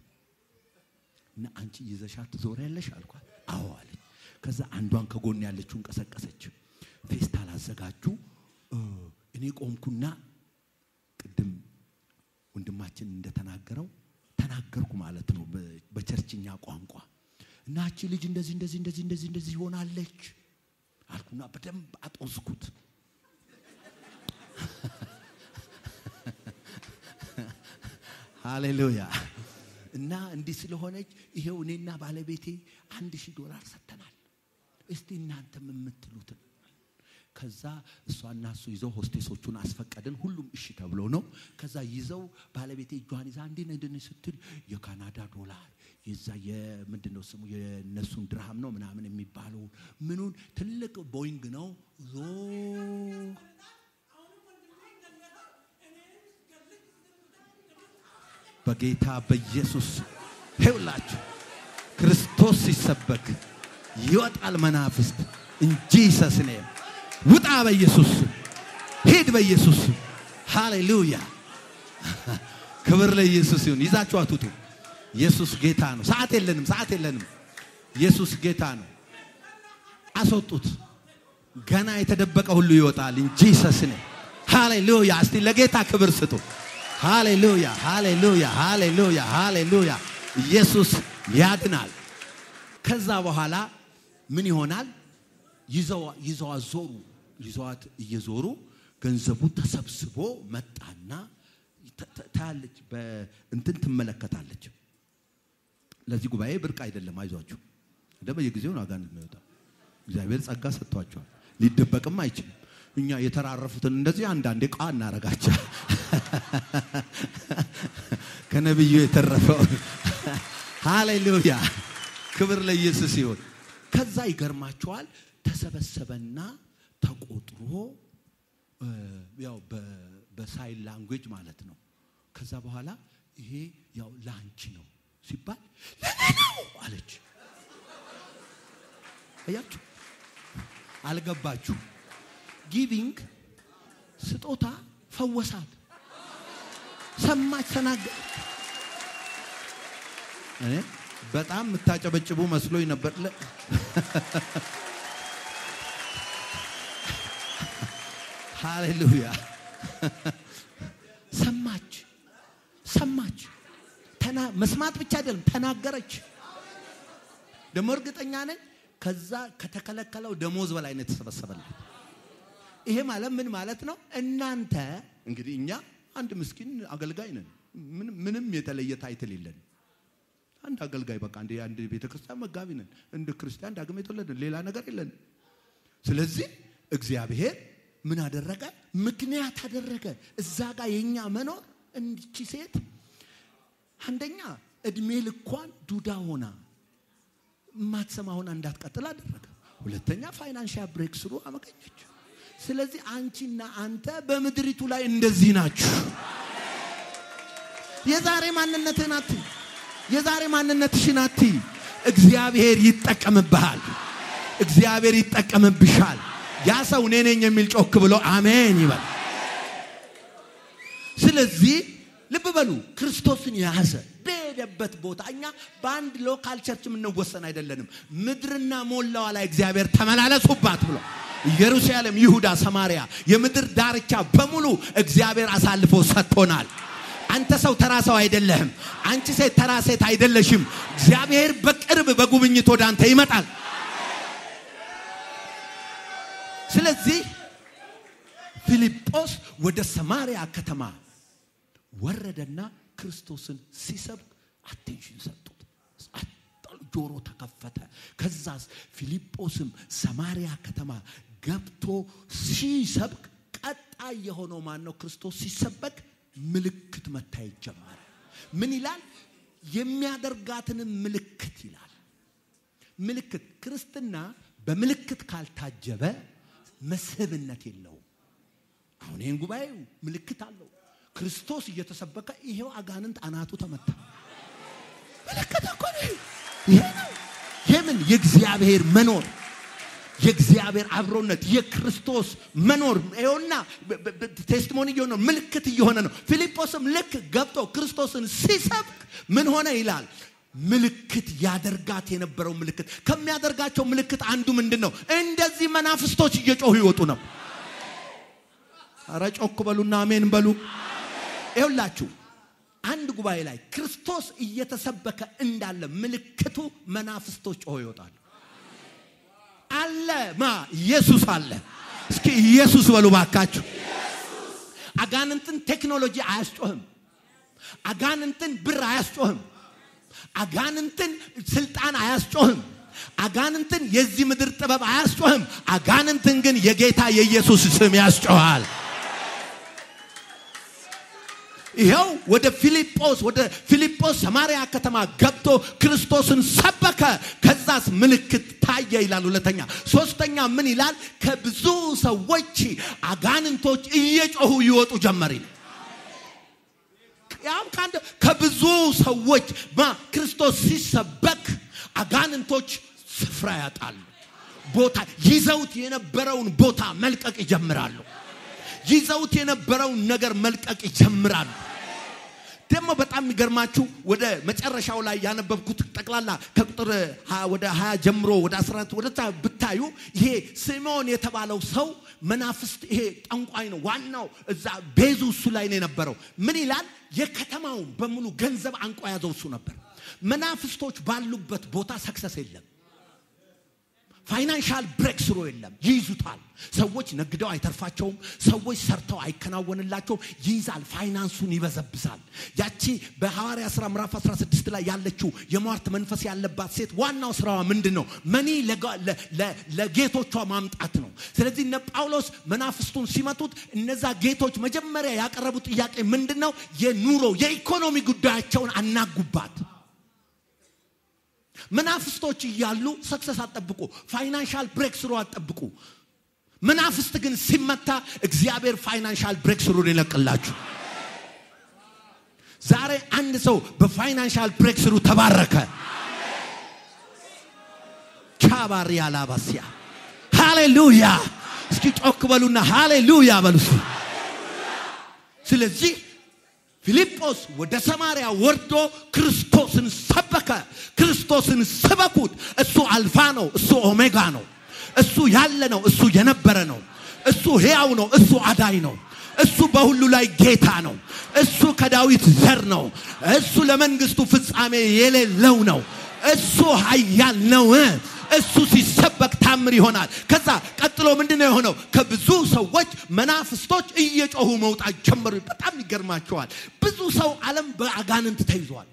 እና አንቺ ይዘሻት ዞርያለሽ አልኳት አዎ አለች ከዛ አንዷን ከጎን ያለችውን ቀሰቀሰች ፌስታል አዘጋጁ እኔ ቆምኩና ቅድም ወንድማችን እንደተናገረው ተናገርኩ ማለት ነው በቸርችኛ ቋንቋ እና እቺ ልጅ እንደዚህ ሆናለች አልኩና በደንብ አጦስኩት ሃሌሉያ እና እንዲህ ስለሆነች ይሄው እኔና ባለቤቴ $1000 ሰጥተናል እስቲ እናንተም የምትሉት ከዛ እሷና እሱ ይዘው ሆስቴሶቹን አስፈቀደን ሁሉም እሺ ተብሎ ነው ከዛ ይዘው ባለቤቴ ጆሃን ይዛ እንዴ ስትል የካናዳ ዶላር የዛ የምንድነው ስሙ የነሱን ድርሃም ነው ምናምን የሚባለው ምኑን ትልቅ ቦይንግ ነው በጌታ በኢየሱስ ሄውላችሁ ክርስቶስ ሲሰበክ ይወጣል መናፍስት in Jesus name ውጣ በኢየሱስ ሄድ በኢየሱስ ሃሌሉያ ክብር ለኢየሱስ ይሁን ይዛችሁ አትውጡ ኢየሱስ ጌታ ነው ሰዓት የለንም ኢየሱስ ጌታ ነው አስወጡት ገና የተደበቀ ሁሉ ይወጣል in Jesus name ሃሌሉያ እስቲ ለጌታ ክብር ስጡ ሃሌሉያ ኢየሱስ ያድናል ከዛ በኋላ ምን ይሆናል ይዘዋት እየዞሩ ገንዘቡ ተሰብስቦ መጣና ታለች በእንትን ትመለከታለች ለዚህ ጉባኤ ብርቅ አይደለም አይዟችሁ በየጊዜው ነው አጋንንት ነው የወጣው እግዚአብሔር ጸጋ ሰጥቷቸዋል ሊደበቅም አይችልም እኛ የተራረፉትን እንደዚህ አንዳንዴ ቃ እናረጋቸው ከነብዩ የተረፈው ሃሌሉያ ክብር ለኢየሱስ ይሁን ከዛ ይገርማቸዋል ተሰበሰበና ተቆጥሮ ያው በሳይን ላንጉዌጅ ማለት ነው ከዛ በኋላ ይሄ ያው ላንቺ ነው ሲባል ለኔው አለች አያችሁ አልገባችሁ ጊቪንግ ስጦታ ፈወሳት ሰማች ተናገረ እኔ በጣም መታጨበጭቡ መስሎኝ ነበር ሃሌሉያ ሰማች መስማት ብቻ አይደለም ተናገረች ደሞ እርግጠኛ ነኝ ከዛ ከተከለከለው ደሞዝ በላይ ነው ተሰበሰበለት ይሄ ማለት ምን ማለት ነው እናንተ እንግዲህ እኛ አንድ ምስኪን አገልጋይ ነን ምንም የተለየ ታይትል የለን አንድ አገልጋይ በቃ አንድ ቤተክርስቲያን መጋቢ ነን እንደ ክርስቲያን ዳግም የተወለድን ሌላ ነገር የለን ስለዚህ እግዚአብሔር ምን አደረገ ምክንያት አደረገ እዛ ጋር የኛ መኖር እንዲቺ ሴት አንደኛ እድሜ ልኳን ዱዳ ሆና ማትሰማውን እንዳትቀጥል አደረገ ሁለተኛ ፋይናንሻል ብሬክ ስሩ አመቀኘች ስለዚህ አንቺና አንተ በመድሪቱ ላይ እንደዚህ ናችሁ የዛሬ ማንነትሽን አትይ እግዚአብሔር ይጠቀምብሻል ያ ሰው እኔ ነኝ የሚል ጮክ ብሎ አሜን ይበል ስለዚህ ልብ በሉ ክርስቶስን ያዘ በደበት ቦታኛ ባንድ ሎካል ቸርች ምን ወሰን አይደለንም ምድርና ሞላዋ ላይ እግዚአብሔር ተመላለሱባት ብሎ ኢየሩሳሌም ይሁዳ ሰማሪያ የምድር ዳርቻ በሙሉ እግዚአብሔር አሳልፎ ሰጥቶናል አንተ ሰው ተራሰው አይደለህም አንቺ ሴት ተራሴት አይደለሽም እግዚአብሔር በቅርብ በጉብኝት ወደ አንተ ይመጣል ስለዚህ ፊልጶስ ወደ ሰማሪያ ከተማ ወረደና ክርስቶስን ሲሰብክ አቴንሽን ሰጡት ጆሮ ተከፈተ ከዛስ ፊልጶስም ሰማሪያ ከተማ ገብቶ ሲሰብክ ቀጣይ የሆነው ማን ነው ክርስቶስ ሲሰበክ ምልክት መታየት ጀመረ ምን ይላል የሚያደርጋትን ምልክት ይላል ምልክት ክርስትና በምልክት ካልታጀበ መስህብነት የለው አሁን ይሄን ጉባኤው ምልክት አለው ክርስቶስ እየተሰበከ ይሄው አጋንንት አናቱ ተመታ ምልክት እኮ ነው ይሄ ነው የምን የእግዚአብሔር መኖር የእግዚአብሔር አብሮነት የክርስቶስ መኖር ይኸውና ቴስቲሞኒ ነው ምልክት እየሆነ ነው ፊልጶስም ልክ ገብቶ ክርስቶስን ሲሰብክ ምን ሆነ ይላል ምልክት ያደርጋት የነበረው ምልክት ከሚያደርጋቸው ምልክት አንዱ ምንድነው እንደዚህ መናፍስቶች እየጮሁ ይወጡ ነው አራጮክ በሉና አሜን በሉ ይኸውላችሁ አንድ ጉባኤ ላይ ክርስቶስ እየተሰበከ እንዳለ ምልክቱ መናፍስቶች ጮሁ ይወጣሉ አለ ማ ኢየሱስ አለ እስኪ ኢየሱስ በሉ ባካችሁ አጋንንትን ቴክኖሎጂ አያስጮህም አጋንንትን ብር አያስጮህም አጋንንትን ስልጣን አያስጮህም አጋንንትን የዚህ ምድር ጥበብ አያስጮህም አጋንንትን ግን የጌታ የኢየሱስ ስም ያስጮሃል ይሄው ወደ ፊልጶስ ሰማሪያ ከተማ ገብቶ ክርስቶስን ሰበከ ከዛስ ምልክት ታየ ይላል ሁለተኛ ሶስተኛ ምን ይላል ከብዙ ሰዎች አጋንንቶች እየጮሁ ይወጡ ጀመሩ ያም ከብዙ ሰዎች ክርስቶስ ሲሰበክ አጋንንቶች ስፍራ ያጣሉ ቦታ ይዘውት የነበረውን ቦታ መልቀቅ ይጀምራሉ ይዘውት የነበረውን ነገር መልቀቅ ይጀምራሉ ደሞ በጣም ይገርማችሁ ወደ መጨረሻው ላይ ያነበብኩት ጠቅላላ ከቁጥር ወደ 20 ጀምሮ ወደ 14 ወደ ብታዩ ይሄ ሲሞን የተባለው ሰው መናፍስት ይሄ ጠንቋይ ነው ዋናው እዛ ቤዙ እሱ ላይ ነው የነበረው ምን ይላል የከተማው በሙሉ ገንዘብ አንቆ ያዘው እሱ ነበር መናፍስቶች ባሉበት ቦታ ሰክሰስ የለም ፋይናንሻል ብሬክስሩ የለም ይይዙታል ሰዎች ነግደው አይተርፋቸውም ሰዎች ሰርተው አይከናወንላቸው ይይዛል ፋይናንሱን ይበዘብሳል ያቺ በሐዋርያ ሥራ ምዕራፍ 16 ላይ ያለችው የሟርት መንፈስ ያለባት ሴት ዋናው ስራዋ ምንድነው መኒ ለጌቶቿ ማምጣት ነው ስለዚህ እነ ጳውሎስ መናፍስቱን ሲመቱት እነዛ ጌቶች መጀመሪያ ያቀረቡት ጥያቄ ምንድነው የኑሮ የኢኮኖሚ ጉዳያቸውን አናጉባት መናፍስቶች ይያሉ ሰክሰስ አጠብቁ ፋይናንሻል ብሬክስሩ አጠብቁ መናፍስት ግን ሲመታ እግዚአብሔር ፋይናንሻል ብሬክስሩን ይለቅላችሁ ዛሬ አንድ ሰው በፋይናንሻል ብሬክስሩ ተባረከ ቻባሪያ ላባሲያ ሃሌሉያ እስኪ ጮክ በሉና ሃሌሉያ በሉስ ስለዚህ ፊልጶስ ወደ ሰማሪያ ወርዶ ክርስቶስን ሰበከ ክርስቶስን ሰበኩት እሱ አልፋ ነው እሱ ኦሜጋ ነው እሱ ያለ ነው እሱ የነበረ ነው እሱ ሕያው ነው እሱ አዳኝ ነው እሱ በሁሉ ላይ ጌታ ነው እሱ ከዳዊት ዘር ነው እሱ ለመንግስቱ ፍጻሜ የሌለው ነው እሱ ኃያል ነው እሱ ሲሰበክ ታምር ይሆናል ከዛ ቀጥሎ ምንድነው የሆነው ከብዙ ሰዎች መናፍስቶች እየጮሁ መውጣት ጀመሩ በጣም ይገርማቸዋል ብዙ ሰው ዓለም በአጋንንት ተይዟል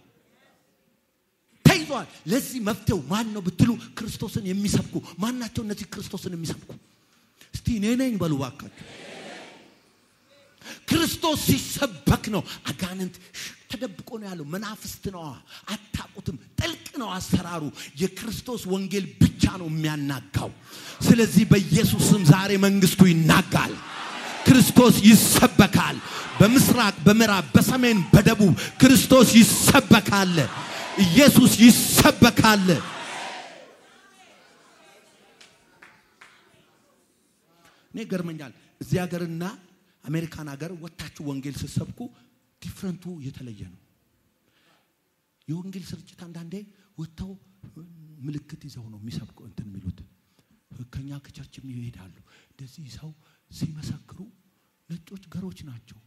ለዚህ መፍትሄው ማን ነው ብትሉ ክርስቶስን የሚሰብኩ ማናቸው እነዚህ ክርስቶስን የሚሰብኩ እስቲ ነኝ በሉ ባካችሁ ክርስቶስ ሲሰበክ ነው አጋንንት ተደብቆ ነው ያለው መናፍስት ነው አታቁትም ጥልቅ ነው አሰራሩ የክርስቶስ ወንጌል ብቻ ነው የሚያናጋው ስለዚህ በኢየሱስም ዛሬ መንግስቱ ይናጋል ክርስቶስ ይሰበካል በምስራቅ በምዕራብ በሰሜን በደቡብ ክርስቶስ ይሰበካል ኢየሱስ ይሰበካል ነገርመኛል እዚህ ሀገርና አሜሪካን ሀገር ወጣችሁ ወንጌል ሲሰብኩ ዲፈረንቱ የተለየ ነው የወንጌል ስርጭት አንዳንዴ ወጣው ምልክት ይዘው ነው የሚሰብኩ እንትን የሚሉት ከኛ ከቸርችም ይሄዳሉ እንደዚህ ሰው ሲመሰክሩ ነጮች ገሮች ናቸው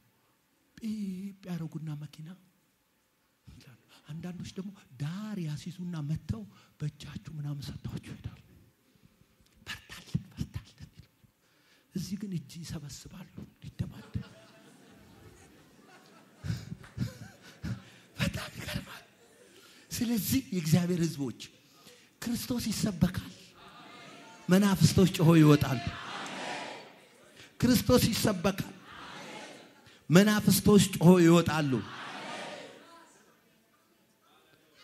ጲፕ ያረጉና መኪና ይላሉ አንዳንዶች ደግሞ ዳር ያሲዙና መተው በእጃቸው ምናምን ሰጣቸው ይሄዳሉ በርታልን እዚህ ግን እጅ ይሰበስባሉ ይደማደ በጣም ይገርማል ስለዚህ የእግዚአብሔር ሕዝቦች ክርስቶስ ይሰበካል መናፍስቶች ጮሆ ይወጣሉ ክርስቶስ ይሰበካል መናፍስቶች ጮሆ ይወጣሉ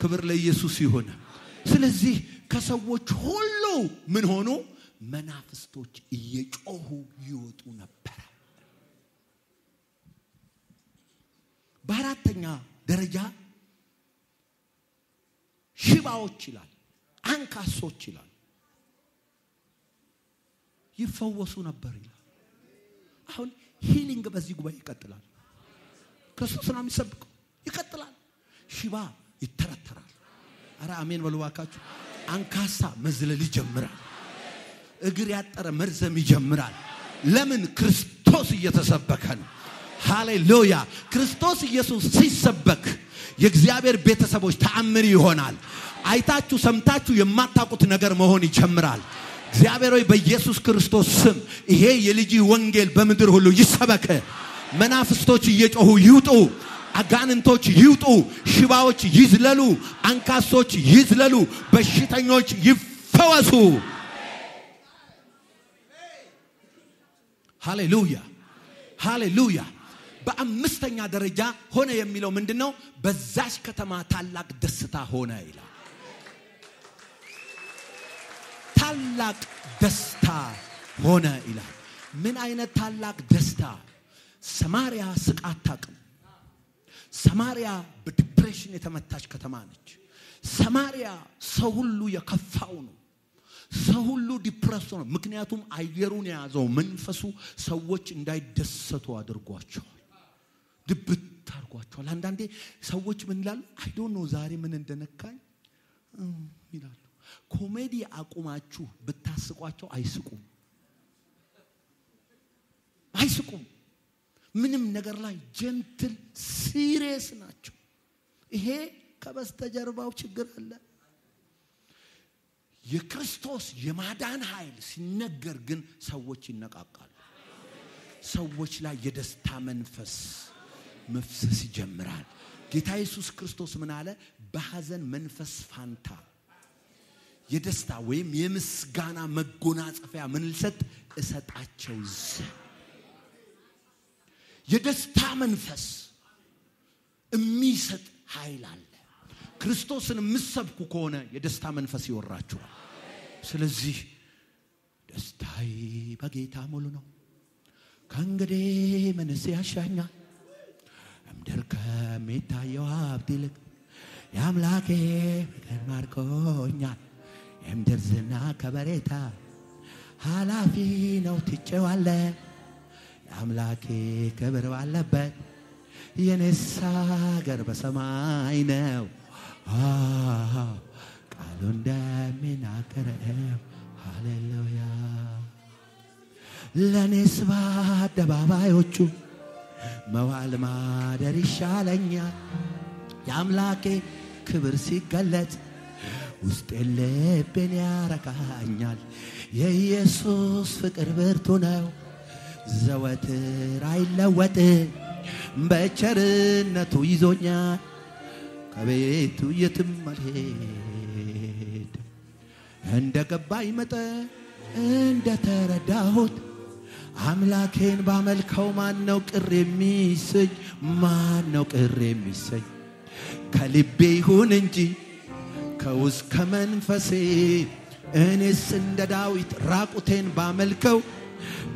ክብር ለኢየሱስ ይሁን ስለዚህ ከሰዎች ሁሉ ምን ሆኖ መናፍስቶች እየጮሁ ይወጡ ነበር በአራተኛ ደረጃ ሽባዎች ይላል አንካሶች ይላል ይፈወሱ ነበር ይላል አሁን ሂሊንግ በዚህ ጉባኤ ይቀጥላል ክርስቶስ ነው የሚሰብከው ይቀጥላል ሽባ ይተረተራል አረ አሜን በሉ ባካችሁ አንካሳ መዝለል ይጀምራል እግር ያጠረ መርዘም ይጀምራል ለምን ክርስቶስ እየተሰበከ ነው ሃሌሉያ ክርስቶስ ኢየሱስ ሲሰበክ የእግዚአብሔር ቤተሰቦች ተአምር ይሆናል አይታችሁ ሰምታችሁ የማታውቁት ነገር መሆን ይጀምራል እግዚአብሔር ሆይ በኢየሱስ ክርስቶስ ስም ይሄ የልጅ ወንጌል በመድር ሁሉ ይሰበከ መናፍስቶች እየጮሁ ይውጡ አጋንንቶች ይውጡ ሽባዎች ይዝለሉ አንካሶች ይዝለሉ በሽተኞች ይፈወሱ ሃሌሉያ ሃሌሉያ በአምስተኛ ደረጃ ሆነ የሚለው ምንድነው በዛች ከተማ ታላቅ ደስታ ሆነ ይላል ታላቅ ደስታ ሆነ ይላል ምን አይነት ታላቅ ደስታ ሰማሪያ ስቃታቅም ሰማሪያ በዲፕሬሽን የተመታች ከተማ ነች ሰማሪያ ሰው ሁሉ የከፋው ነው ሰው ሁሉ ዲፕረስ ነው ምክንያቱም አየሩን ያዘው መንፈሱ ሰዎች እንዳይደሰቱ አድርጓቸዋል ድብት አድርጓቸዋል አንዳንዴ ሰዎች ምን ይላሉ አይ ዶንት ኖ ዛሬ ምን እንደነካኝ ይላሉ ኮሜዲ አቁማችሁ ብታስቋቸው አይስቁም ምንም ነገር ላይ ጀንትል ሲሪየስ ናቸው ይሄ ከበስተጀርባው ችግር አለ የክርስቶስ የማዳን ኃይል ሲነገር ግን ሰዎች ይነቃቃሉ ሰዎች ላይ የደስታ መንፈስ መፍሰስ ይጀምራል ጌታ ኢየሱስ ክርስቶስ ምን አለ በሐዘን መንፈስ ፋንታ የደስታ ወይም የምስጋና መጎናጸፊያ ምን ልሰጥ እሰጣቸው የደስታ መንፈስ የሚሰጥ ኃይል አለ ክርስቶስን መስበኩ ከሆነ የደስታ መንፈስ ይወራችኋል ስለዚህ ደስታዬ በጌታ ሙሉ ነው ከእንግዲህ ምንስ ያሻኛል ምድር ከሚታየው ሀብት ይልቅ የአምላኬ ፍቅር ማርኮኛል የምድር ዝና ከበሬታ ኃላፊ ነው ትቼዋለሁ የአምላኬ ክብር ባለበት የኔስ አገር በሰማይ ነው ቃሉ እንደሚናገረው ሃሌሉያ ለኔስ በአደባባዮቹ መዋል ማደር ይሻለኛል የአምላኬ ክብር ሲገለጥ ውስጤ ልቤን ያረካኛል የኢየሱስ ፍቅር ብርቱ ነው ዘወትር አይለወጥም በቸርነቱ ይዞኛል ከቤቱ የትም አልሄድም እንደገባኝ መጠን እንደተረዳሁት አምላኬን ባመልከው ማነው ቅር የሚሰኝ ከልቤ ይሁን እንጂ ከውስጥ ከመንፈሴ እኔስ እንደ ዳዊት ራቁቴን ባመልከው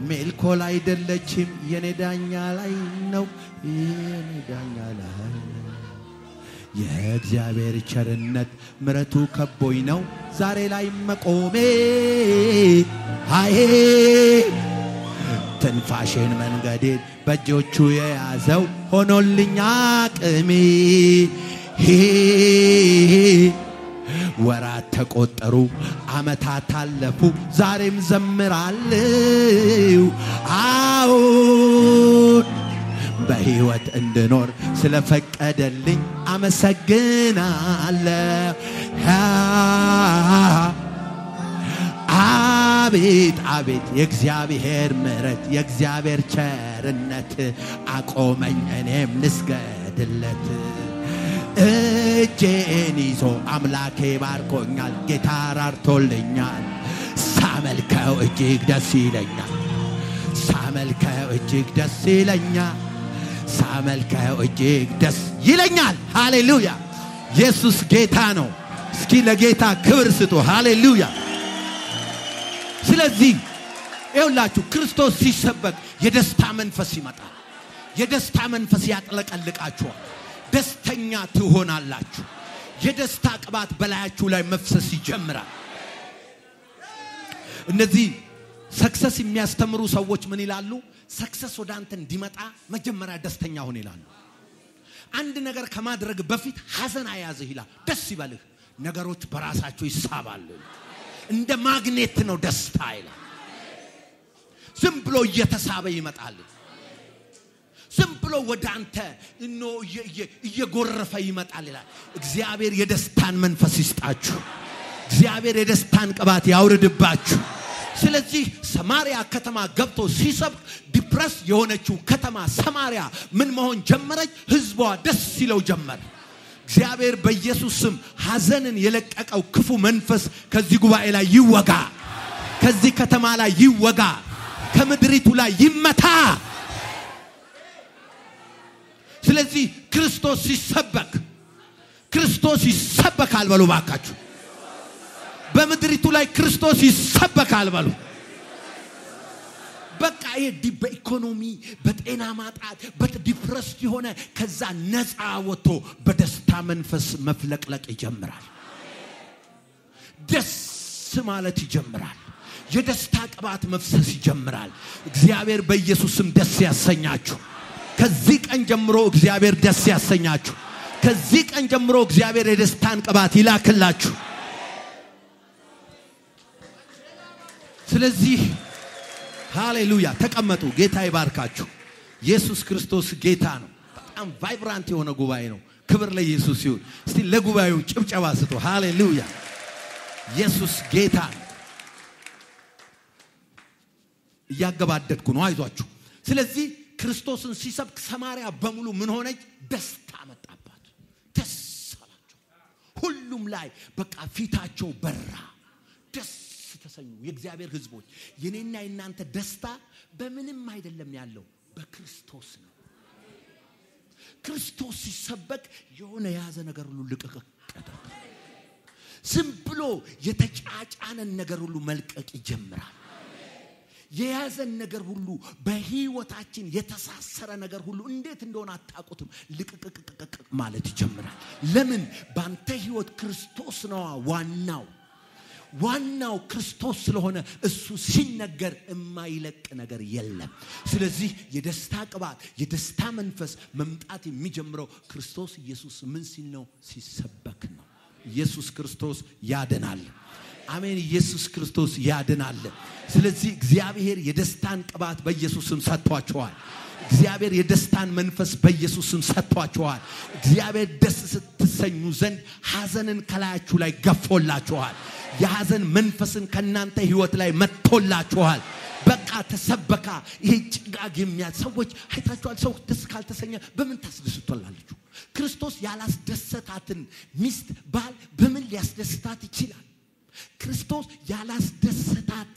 ሜልኮል አይደለችም የኔ ዳኛ ላይ ነው የእግዚአብሔር ቸርነት ምሕረቱ ከቦኝ ነው ዛሬ ላይ መቆሜ አይ ትንፋሽን መንገዴን በእጆቹ የያዘው ሆኖልኛ አቅሜ ወራት ተቆጠሩ አመታት አለፉ ዛሬም ዘምራለሁ አሁን በሕይወት እንድኖር ስለፈቀደልኝ አመሰግናለሁ አቤት አቤት የእግዚአብሔር ምሕረት የእግዚአብሔር ቸርነት አቆመኝ እኔም ልስገድለት እጄን ይዞ አምላኬ ባርኮኛል ጌታ ራርቶልኛል ሳመልከው እጅግ ደስ ይለኛል ሳመልከው እጅግ ደስ ይለኛል ሳመልከው እጅግ ደስ ይለኛል ሃሌሉያ ኢየሱስ ጌታ ነው እስኪ ለጌታ ክብር ስጡ ሃሌሉያ ስለዚህ ይኸውላችሁ ክርስቶስ ሲሰበክ የደስታ መንፈስ ይመጣል የደስታ መንፈስ ያጥለቀልቃችኋል ደስተኛ ትሆናላችሁ የደስታ ቅባት በላያችሁ ላይ መፍሰስ ይጀምራል እነዚህ ሰክሰስ የሚያስተምሩ ሰዎች ምን ይላሉ ሰክሰስ ወደ አንተ እንዲመጣ መጀመሪያ ደስተኛ ሆነ ይላሉ አንድ ነገር ከማድረግ በፊት ሐዘን አያዝህ ይላል ደስ ይበልህ ነገሮች በራሳቸው ይሳባሉ እንደ ማግኔት ነው ደስታ ይላል ዝም ብሎ እየተሳበ ይመጣል ዝም ብሎ ወደ አንተ ነው እየጎረፈ ይመጣል ይላል እግዚአብሔር የደስታን መንፈስ ይስጣችሁ እግዚአብሔር የደስታን ቅባት ያውርድባችሁ ስለዚህ ሰማሪያ ከተማ ገብቶ ሲሰብክ ዲፕረስ የሆነችው ከተማ ሰማሪያ ምን መሆን ጀመረች ህዝቧ ደስ ይለው ጀመረ እግዚአብሔር በኢየሱስ ስም ሐዘንን የለቀቀው ክፉ መንፈስ ከዚህ ጉባኤ ላይ ይወጋ ከዚህ ከተማ ላይ ይወጋ ከምድሪቱ ላይ ይመታ ስለዚህ ክርስቶስ ይሰበካል በሉ ባካችሁ በምድሪቱ ላይ ክርስቶስ ይሰበካል በሉ በቃ በኢኮኖሚ በጤና ማጣት በዲፕረስ የሆነ ከዛ ነፃ ወጥቶ በደስታ መንፈስ መፍለቅለቅ ይጀምራል ደስ ማለት ይጀምራል የደስታ ቅባት መፍሰስ ይጀምራል እግዚአብሔር በኢየሱስም ደስ ያሰኛችሁ ከዚህ ቀን ጀምሮ እግዚአብሔር ደስ ያሰኛችሁ ከዚህ ቀን ጀምሮ እግዚአብሔር የደስታን ቅባት ይላክላችሁ ስለዚህ ሃሌሉያ ተቀመጡ ጌታ ይባርካችሁ ኢየሱስ ክርስቶስ ጌታ ነው በጣም ቫይብራንት የሆነ ጉባኤ ነው ክብር ለኢየሱስ ይሁን እስቲ ለጉባኤው ጭብጨባ ስጡ ሃሌሉያ ኢየሱስ ጌታ ያገባደድኩ ነው አይዟችሁ ስለዚህ ክርስቶስን ሲሰብክ ሰማሪያ በሙሉ ምን ሆነች ደስታ መጣባት ደስ አላቸው ሁሉም ላይ በቃ ፊታቸው በራ ደስ ተሰኙ የእግዚአብሔር ህዝቦች የኔና የናንተ ደስታ በምንም አይደለም ያለው በክርስቶስ ነው ክርስቶስ ሲሰበክ የሆነ ያዘ ነገር ሁሉ ልቀቀ ዝም ብሎ የተጫጫነን ነገር ሁሉ መልቀቅ ይጀምራል የያዘን ነገር ሁሉ በህይወታችን የተሳሰረ ነገር ሁሉ እንዴት እንደሆነ አጣቁትም ልቅቅቅቅቅ ማለት ይጀምራል ለምን ባንተ ህይወት ክርስቶስ ነው ዋናው ክርስቶስ ስለሆነ እሱ ሲነገር የማይለቅ ነገር የለም ስለዚህ የደስታ ቅባት የደስታ መንፈስ መምጣት የሚጀምረው ክርስቶስ ኢየሱስ ምን ሲል ነው ሲሰበክ ነው ኢየሱስ ክርስቶስ ያድናል አሜን ኢየሱስ ክርስቶስ ያድናል ስለዚህ እግዚአብሔር የደስታን ቅባት በኢየሱስም ሰጥቷቸዋል እግዚአብሔር የደስታን መንፈስ በኢየሱስም ሰጥቷቸዋል እግዚአብሔር ደስ ስትሰኙ ዘንድ ሐዘንን ከላያችሁ ላይ ገፎላችኋል የሐዘን መንፈስን ከናንተ ህይወት ላይ መጥቶላችኋል በቃ ተሰበካ ይሄ ጭጋግ የሚያሰዎች አይታችኋል ሰው ደስ ካልተሰኘ በምን ታስደስቷላችሁ ክርስቶስ ያላስደሰታትን ሚስት ባል በምን ሊያስደስታት ይችላል ክርስቶስ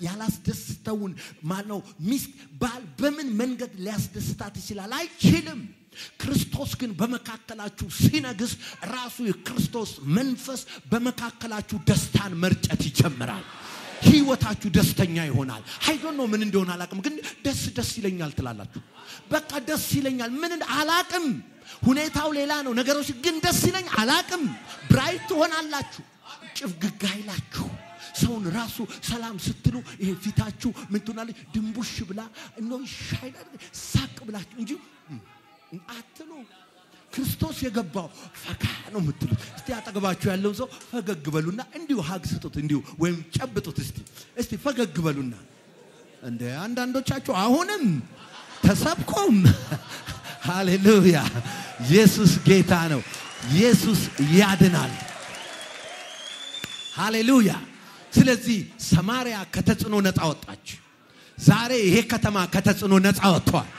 ያላስደስተውን ማነው ሚስት ባል በምን መንገድ ሊያስደስታት ይችላል አይችልም ክርስቶስ ግን በመካከላችሁ ሲነግስ ራሱ የክርስቶስ መንፈስ በመካከላችሁ ደስታን መርጨት ይጀምራል ህይወታችሁ ደስተኛ ይሆናል አይዶንት ኖ ምን እንደሆነ አላቅም ግን ደስ ይለኛል ትላላችሁ በቃ ደስ ይለኛል ምን አላቅም ሁኔታው ሌላ ነው ነገሮች ግን ደስ ይለኛል አላቅም ብራይት ትሆናላችሁ ጭፍግጋይላችሁ ሰውን ራሱ ሰላም ስትሉ ይሄ ፊታችሁ ምን ትሆናል ድንቡሽ ብላ ነው ሻይዳ ሳቅ ብላችሁ እንጂ አትሉ ክርስቶስ የገባው ፈካ ነው ምትሉ እስቲ አጠገባችሁ ያለው ሰው ፈገግ በሉና እንዲው ሀግ ስጡት እንዲው ወይም ጨብጡት እስቲ ፈገግ በሉና እንደ አንዳንዶቻችሁ አሁንም ተሰብኮም ሃሌሉያ ኢየሱስ ጌታ ነው ኢየሱስ ያድናል ሃሌሉያ ስለዚህ ሰማሪያ ከተጽኖ ነፃ ወጣች ዛሬ ይሄ ከተማ ከተጽኖ ነፃ ወጥቷል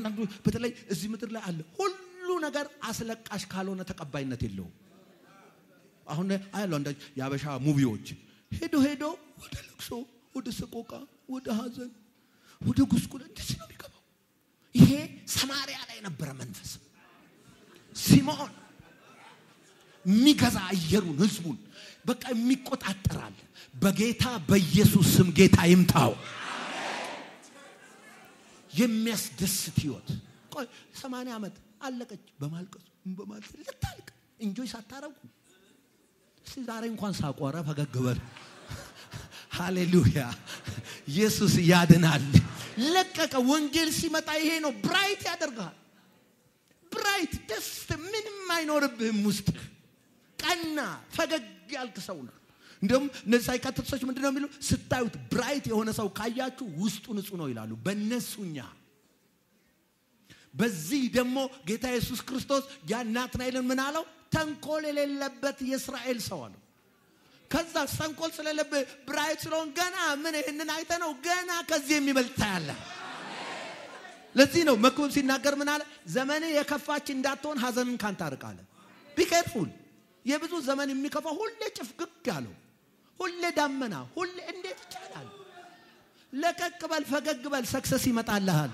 አንዳንዱ በተለይ እዚህ ምድር ላይ አለ ሁሉ ነገር አስለቃሽ ካልሆነ ተቀባይነት የለው አሁን አይደል አንዳች ያበሻ ሙቪዎች ሄዶ ወደ ለቅሶ ወደ ሰቆቃ ወደ ሐዘን ወደ ጉስቁል እንደዚህ ነው የሚገባው ይሄ ሰማሪያ ላይ ነበር መንፈስ ሲሞን ሚገዛ አየሩን ህዝቡን በቃ የሚቆጣጣራል በጌታ በኢየሱስ ስም ጌታ ይምታው የሚያስደስት ህይወት ቆይ 80 ዓመት አለቀች በማልቀስ ልታልቅ እንጆይ ሳታረጉ ዛሬ እንኳን ሳቆራ ፈገግበል ሃሌሉያ ኢየሱስ ያድናል ለቀቀ ወንጌል ሲመጣ ይሄ ነው ብራይት ያደርጋል ብራይት ደስ ምንም አይኖርብህም ውስጥ ቀና ፈገግ ያልክ ሰው ነው እንደም እነዚህ ሳይካትርሶች ምንድነው የሚሉ ስታዩት ብራይት የሆነ ሰው ካያችሁ ውስጡ ንጹህ ነው ይላሉ በእነሱኛ በዚህ ደግሞ ጌታ ኢየሱስ ክርስቶስ ያናትናኤልን ምን አለው ተንኮል የሌለበት የእስራኤል ሰው አለው ከዛ ተንኮል ስለሌለበት ብራይት ስለሆነ ገና ምን ይሄንን አይተነው ገና ከዚህ የሚበልጥ ያለ ለዚህ ነው መክብብ ሲናገር ምን አለ ዘመኔ የከፋች እንዳትሆን ሐዘንን ካንተ አርቃለ ቢ ኬርፉል የብዙ ዘመን የሚከፋ ሁሌ ጭፍግግ ያለው ሁሌ ዳመና ሁሌ እንዴት ይቻላል ለቀቅበል ፈገግበል ሰክሰስ ይመጣልሃል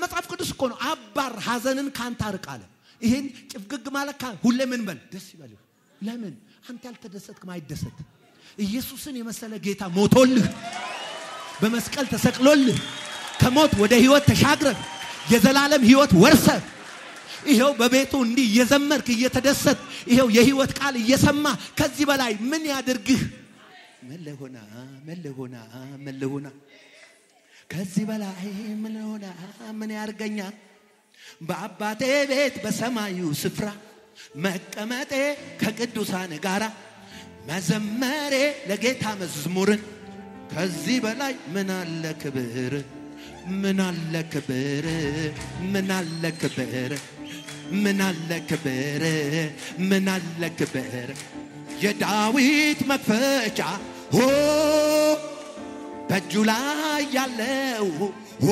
መጽሐፍ ቅዱስ እኮ ነው አባር ሐዘንን ካንተ አርቃለ ይሄን ጭፍግግ ማለት ሁሌ ምን በል ደስ ይበልህ ለምን አንተ ያልተደሰትክ ማይደሰት ኢየሱስን የመሰለ ጌታ ሞቶልህ በመስቀል ተሰቅሎልህ ከሞት ወደ ህይወት ተሻግረህ የዘላለም ህይወት ወርሰህ ይሄው በቤቱ እንዲ እየዘመርክ እየተደሰት ይሄው የህይወት ቃል እየሰማ ከዚህ በላይ ምን ያድርግህ መለሆና ከዚህ በላይ ምን ያርገኛል በአባቴ ቤት በሰማዩ ስፍራ መቀመጤ ከቅዱሳን ጋራ መዘመሬ ለጌታ መዝሙርን ከዚህ በላይ ምን አለ ክብር ምን አለ ክብር ምን አለ ክብር ምን አለ ክብር ምን አለ ክብር የዳዊት መክፈቻ ሆ በእጁ ላይ ያለው ሆ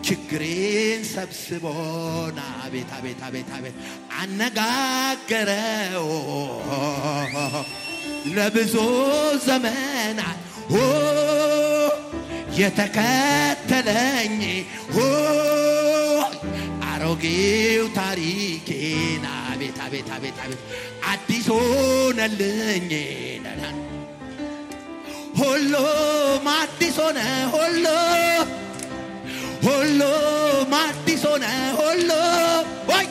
ችግሬን ሰብስቦና ቤታ አነጋገረው ለብዙ ዘመናት ሆ የተከተለኝ ሆ አሮጌው ታሪኬና ቤታ አዲስ ሆነልኝ ሁሉ አዲስ ሆነ ሁሉ አዲስ ሆነ ሁሉ ወይ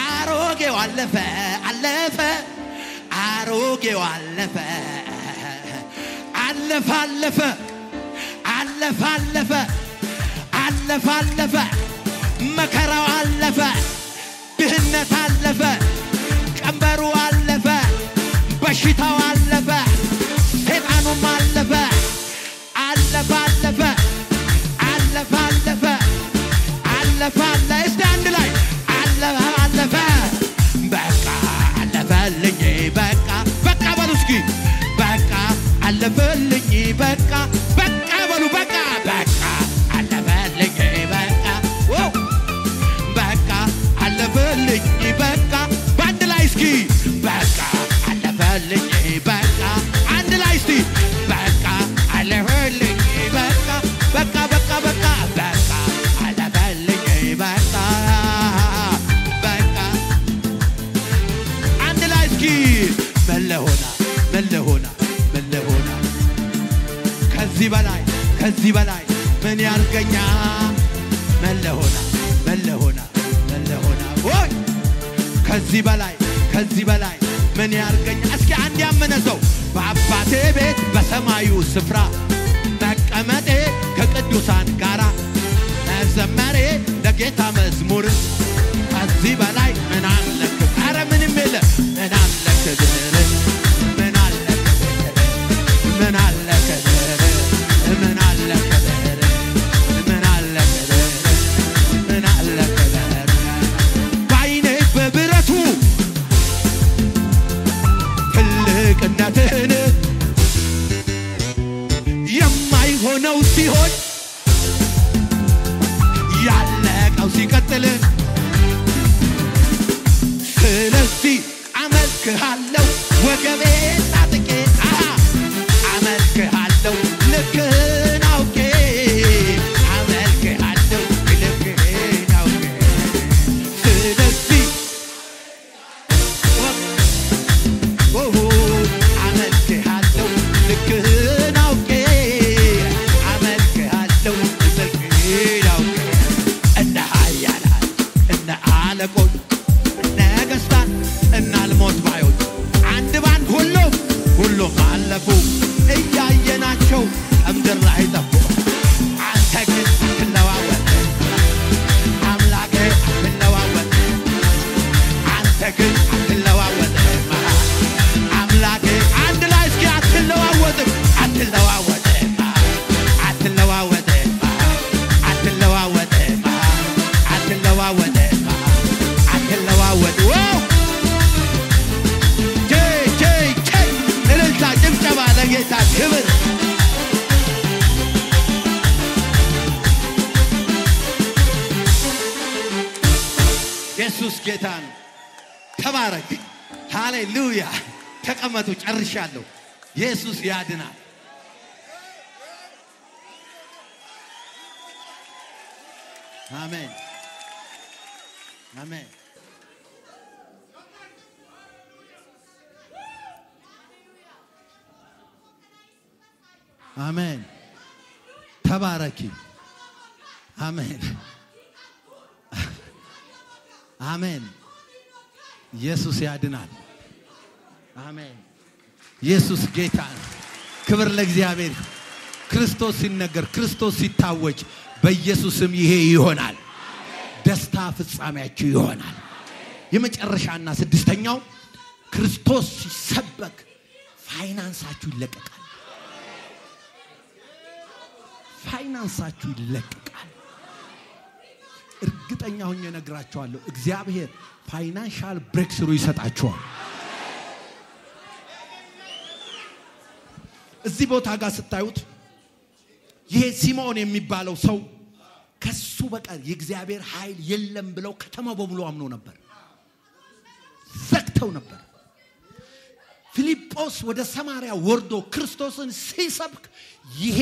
አሮጌው አለፈ አሮጌው አለፈ መከራው አለፈ ድህነት አለፈ ቀንበሩ አለፈ በሽታው አለፈ ሰይጣኑም አለፈ እስቲ አንድ ላይ አለፈ በቃ አለፈልኝ በቃ በሉ እስኪ በቃ አለፈልኝ በቃ በሉ በቃ አለፈልኝ በቃ አለፈልኝ በቃ በአንድ ላይ እስኪ በቃ አለፈልኝ በቃ አንድ ላይ እስቲ በቃ አለፈልኝ በቃ አለፈልኝ በቃ አንድ ላይ እስኪ መለሆና ከዚህ በላይ ምን ያርገኛ መለሆና ወይ ከዚህ በላይ ምን ያርገኛ እስኪ አንድ ያመነ ሰው በአባቴ ቤት በሰማዩ ስፍራ መቀመጤ ከቅዱሳን ጋራ መዘመሬ ለጌታ መዝሙር ከዚህ በላይ ምን አለ ኧረ ምንም የለ ምን አለ ክብር ምን አለ ባይኔ በብረቱ ትልቅነትህን የማይሆነው ሲሆን አልጥልም ስለዚህ አመልክሃለሁ ወገቤን ታጥቄ አመልክሃለሁ ልክህን አውቄ አመልክሃለሁ ልክህን አውቄ ስለዚህ አመልክሃለሁ ልክህን አውቄ አመልክሃለሁ ልክህን አውቄ እነ ኃያላን እነ አለቆች ነገሥታት እና አልሞት ባዮች አንድ ባንድ ሁሉም አለፉ እያየናቸው ምድር ላይ ጠፉ አንተ ግን አትለዋወጥም አምላኬ አትለዋወጥም አንተ ግን አትለዋወጥም አምላኬ አንድ ላይ እስኪ አትለዋወጥም አትለዋወጥም አትለዋወጥም አትለዋወጥም አትለዋወጥም አትለዋወጥ እልልታ ጭብጨባ ለጌታ ክብር ኢየሱስ ጌታ ነው ተባረክ ሃሌሉያ ተቀመጡ ጨርሻለሁ ኢየሱስ ያድናል አሜን አሜን አሜን ተባረኪ አሜን አሜን ኢየሱስ ያድናል አሜን ኢየሱስ ጌታ ክብር ለእግዚአብሔር ክርስቶስ ሲነገር ክርስቶስ ሲታወጅ በኢየሱስም ይሄ ይሆናል ደስታ ፍጻሜያችሁ ይሆናል የመጨረሻና ስድስተኛው ክርስቶስ ሲሰበክ ፋይናንሳችሁ ይለቀቃል ፋይናንሳችሁ ይለቀቃል እርግጠኛ ሆኜ ነግራችኋለሁ እግዚአብሔር ፋይናንሻል ብሬክስሩ ይሰጣችኋል እዚህ ቦታ ጋር ስታዩት ይሄ ሲሞን የሚባለው ሰው ከሱ በቀር የእግዚአብሔር ኃይል የለም ብለው ከተማው በሙሉ አምኖ ነበር ዘግተው ነበር ፊልጶስ ወደ ሰማርያ ወርዶ ክርስቶስን ሲሰብክ ይሄ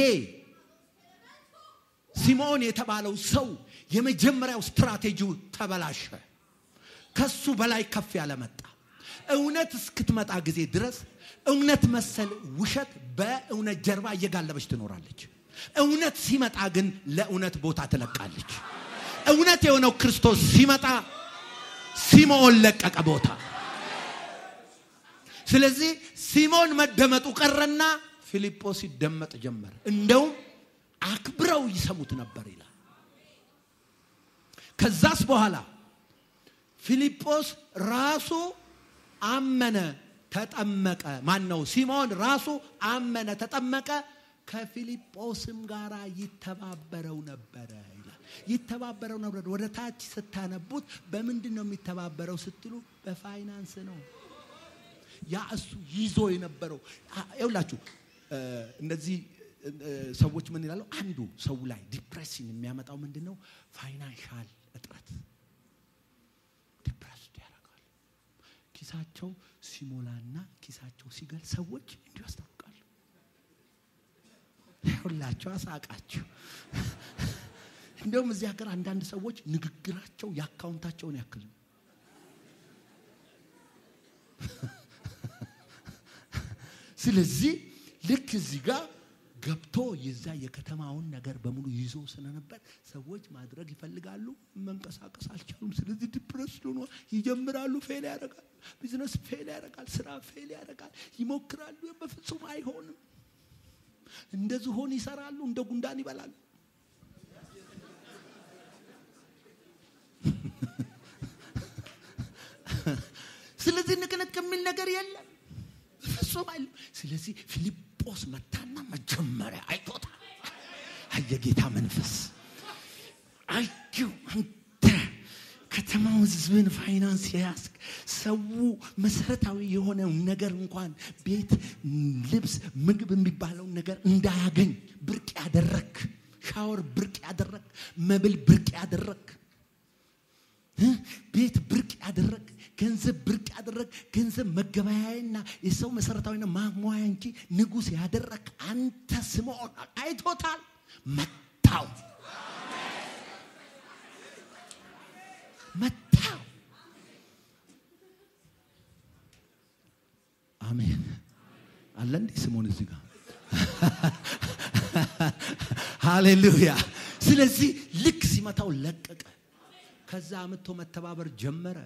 ሲሞን የተባለው ሰው የመጀመሪያው ስትራቴጂው ተበላሸ ከሱ በላይ ከፍ ያለ መጣ እውነት እስክትመጣ ጊዜ ድረስ እውነት መሰል ውሸት በእውነት ጀርባ እየጋለበች ትኖራለች እውነት ሲመጣ ግን ለእውነት ቦታ ትለቃለች እውነት የሆነው ክርስቶስ ሲመጣ ሲሞን ለቀቀ ቦታ ስለዚህ ሲሞን መደመጡ ቀረና ፊልጶስ ይደመጥ ጀመረ እንደው አክብረው ይሰሙት ነበር ይላል ከዛስ በኋላ ፊልጶስ ራሱ አመነ ተጠመቀ ማን ነው ሲሞን ራሱ አመነ ተጠመቀ ከፊልጶስም ጋራ ይተባበረው ነበር ይላል ይተባበረው ነበር ወደ ታች ስታነቡት በምንድነው የሚተባበረው ስትሉ በፋይናንስ ነው ያ እሱ ይዞ የነበረው ይውላችሁ እንደዚህ ሰዎች ምን ይላሉ አንዱ ሰው ላይ ዲፕሬሽን የሚያመጣው ምንድነው ፋይናንሻል እጥረት ዲፕሬስድ ያደርጋል ኪሳቸው ሲሞላና ኪሳቸው ሲገል ሰዎች እንዲያስተውቃሉ ሁላችሁ አሳቃችሁ እንደውም እዚህ ሀገር አንዳንድ ሰዎች ንግግራቸው ያካውንታቸውን ያክል ስለዚህ ልክ እዚህ ጋር ገብቶ የዛ የከተማውን ነገር በሙሉ ይዞ ስለነበር ሰዎች ማድረግ ይፈልጋሉ መንቀሳቀስ አልቻሉም ስለዚህ ዲፕሬስ ሆኖ ይጀምራሉ ፌል ያደርጋል ቢዝነስ ፌል ያደርጋል ስራ ፌል ያደርጋል ይሞክራሉ በፍጹም አይሆንም እንደዚህ ሆነ ይሰራሉ እንደ ጉንዳን ይበላሉ ስለዚህ ንቅንቅ የሚል ነገር የለም ፍጹም አይደለም ስለዚህ ፊልጶስ መጣና መጀመሪያ አይቶታ አየጌታ መንፈስ አይዩ አንተ ከተማው ህዝብን ፋይናንስ ያስክ ሰው መሰረታዊ የሆነ ነገር እንኳን ቤት ልብስ ምግብ የሚባለው ነገር እንዳያገኝ ብርቅ ያደረክ ሻወር ብርቅ ያደረክ መብል ብርቅ ያደረክ መገበያየና የሰው መሰረታዊና ማሟያ እንጂ ንጉስ ያደረክ አንተ ስምዖን አይቶታል መታው አሜን አለንዲ ስምዖን እዚህ ጋር ሃሌሉያ ስለዚህ ልክ ሲመታው ለቀቀ ከዛ አመቶ መተባበር ጀመረ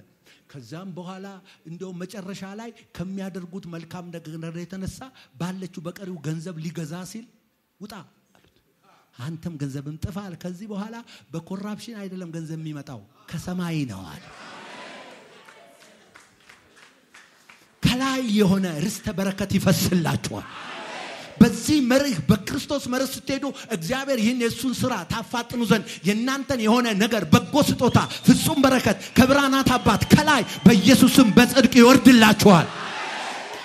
ከዛም በኋላ እንደው መጨረሻ ላይ ከሚያደርጉት መልካም ነገር የተነሳ ባለችው በቀሪው ገንዘብ ሊገዛ ሲል ውጣ አሉት አንተም ገንዘብም ጥፋል ከዚህ በኋላ በኮራፕሽን አይደለም ገንዘብ የሚመጣው ከሰማይ ነው አለ ከላይ የሆነ ርስተ በረከት ይፈስላችኋል በዚህ መርህ በክርስቶስ መርህ ስትሄዱ እግዚአብሔር ይህን የሱን ሥራ ታፋጥኑ ዘንድ የናንተን የሆነ ነገር በጎ ስጦታ ፍጹም በረከት ከብርሃናት አባት ከላይ በኢየሱስም በጽድቅ ይወርድላችኋል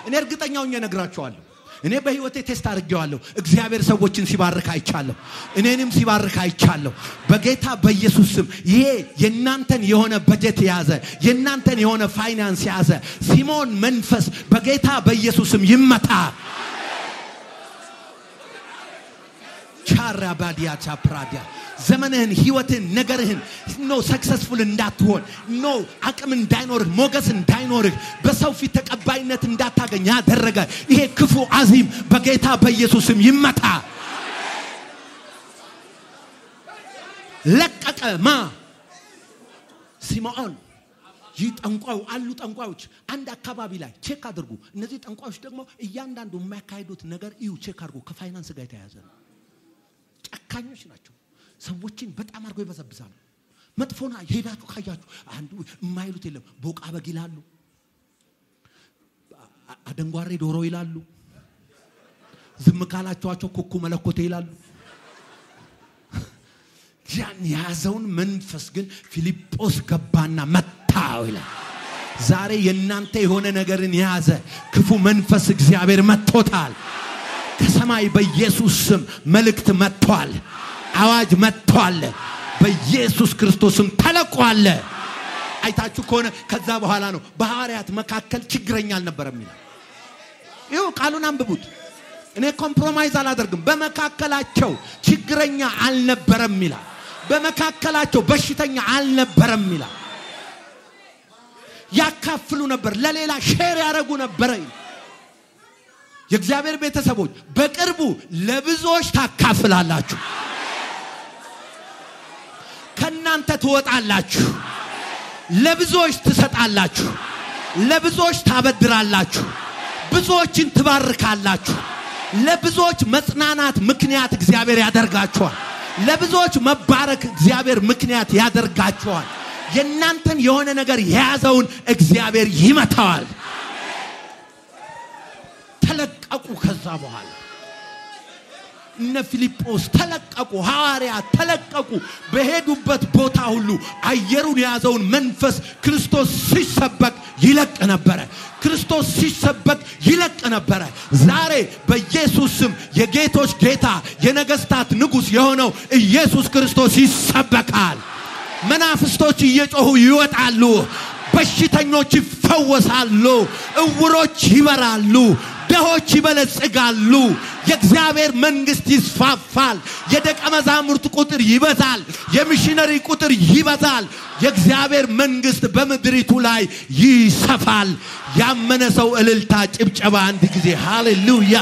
እኔ እርግጠኛው እነግራችኋለሁ እኔ በህይወቴ ቴስት አድርጌዋለሁ እግዚአብሔር ሰዎችን ሲባርክ አይቻለሁ እኔንም ሲባርክ አይቻለሁ በጌታ በኢየሱስም ይሄ የናንተን የሆነ በጀት ያዘ የናንተን የሆነ ፋይናንስ ያዘ ሲሞን መንፈስ በጌታ በኢየሱስም ይመታ ቻራ ባዲያ ቻፕራዲያ ዘመንህን ህይወትን ነገርህን ኖ ሰክሰስፉል እንዳትሆን ኖ አቅም እንዳይኖር ሞገስ እንዳይኖር በሰው ፊት ተቀባይነት እንዳታገኝ ያደረገ ይሄ ክፉ አዚም በጌታ በኢየሱስም ይመታ ለቀቀማ ሲሞን ይጠንቋው አሉ ጠንቋዮች አንድ አካባቢ ላይ ቼክ አድርጉ እነዚህ ጠንቋዮች ደግሞ እያንዳንዱ የማያካሂዱት ነገር እዩ ቼክ አድርጉ ከፋይናንስ ጋር የተያያዘ ነው ጨካኞች ናቸው ሰዎችን በጣም አርጎ ይበዘብዛሉ መጥፎና ሄዳችሁ ካያችሁ አንዱ የማይሉት የለም ቦቃ በግ ይላሉ አደንጓሬ ዶሮ ይላሉ ዝም ካላችኋቸው ኩኩ መለኮቴ ይላሉ ያን ያዘውን መንፈስ ግን ፊልጶስ ገባና መታው ይላል ዛሬ የናንተ የሆነ ነገርን ያዘ ክፉ መንፈስ እግዚአብሔር መጥቶታል ከሰማይ በኢየሱስ ስም መልእክት መጥቷል አዋጅ መጥቷል በኢየሱስ ክርስቶስም ተለቋል አይታችሁ ከሆነ ከዛ በኋላ ነው በሐዋርያት መካከል ችግረኛ አልነበረም ይላል ይው ቃሉን አንብቡት እኔ ኮምፕሮማይዝ አላደርግም በመካከላቸው ችግረኛ አልነበረም ይላል በመካከላቸው በሽተኛ አልነበረም ይላል ያካፍሉ ነበር ለሌላ ሼር ያረጉ ነበር የእግዚአብሔር ቤተሰቦች በቅርቡ ለብዙዎች ታካፍላላችሁ ከናንተ ትወጣላችሁ ለብዙዎች ትሰጣላችሁ ለብዙዎች ታበድራላችሁ ብዙዎችን ትባርካላችሁ ለብዙዎች መጽናናት ምክንያት እግዚአብሔር ያደርጋችኋል ለብዙዎች መባረክ እግዚአብሔር ምክንያት ያደርጋችኋል የናንተን የሆነ ነገር ያዘውን እግዚአብሔር ይመታዋል ተለቀቁ ከዛ በኋላ እነ ፊልጶስ ተለቀቁ ሐዋርያት ተለቀቁ በሄዱበት ቦታ ሁሉ አየሩን ያዘውን መንፈስ ክርስቶስ ሲሰበክ ይለቅ ነበር ክርስቶስ ሲሰበክ ይለቅ ነበር ዛሬ በኢየሱስ ስም የጌቶች ጌታ የነገስታት ንጉስ የሆነው ኢየሱስ ክርስቶስ ይሰበካል መናፍስቶች እየጮሁ ይወጣሉ በሽተኞች ይፈወሳሉ እውሮች ይበራሉ ደሆች ይበለጽጋሉ የእግዚአብሔር መንግስት ይስፋፋል የደቀ መዛሙርት ቁጥር ይበዛል የሚሽነሪ ቁጥር ይበዛል የእግዚአብሔር መንግስት በመድሪቱ ላይ ይሰፋል ያመነ ሰው እልልታ ጭብጨባ አንድ ጊዜ ሃሌሉያ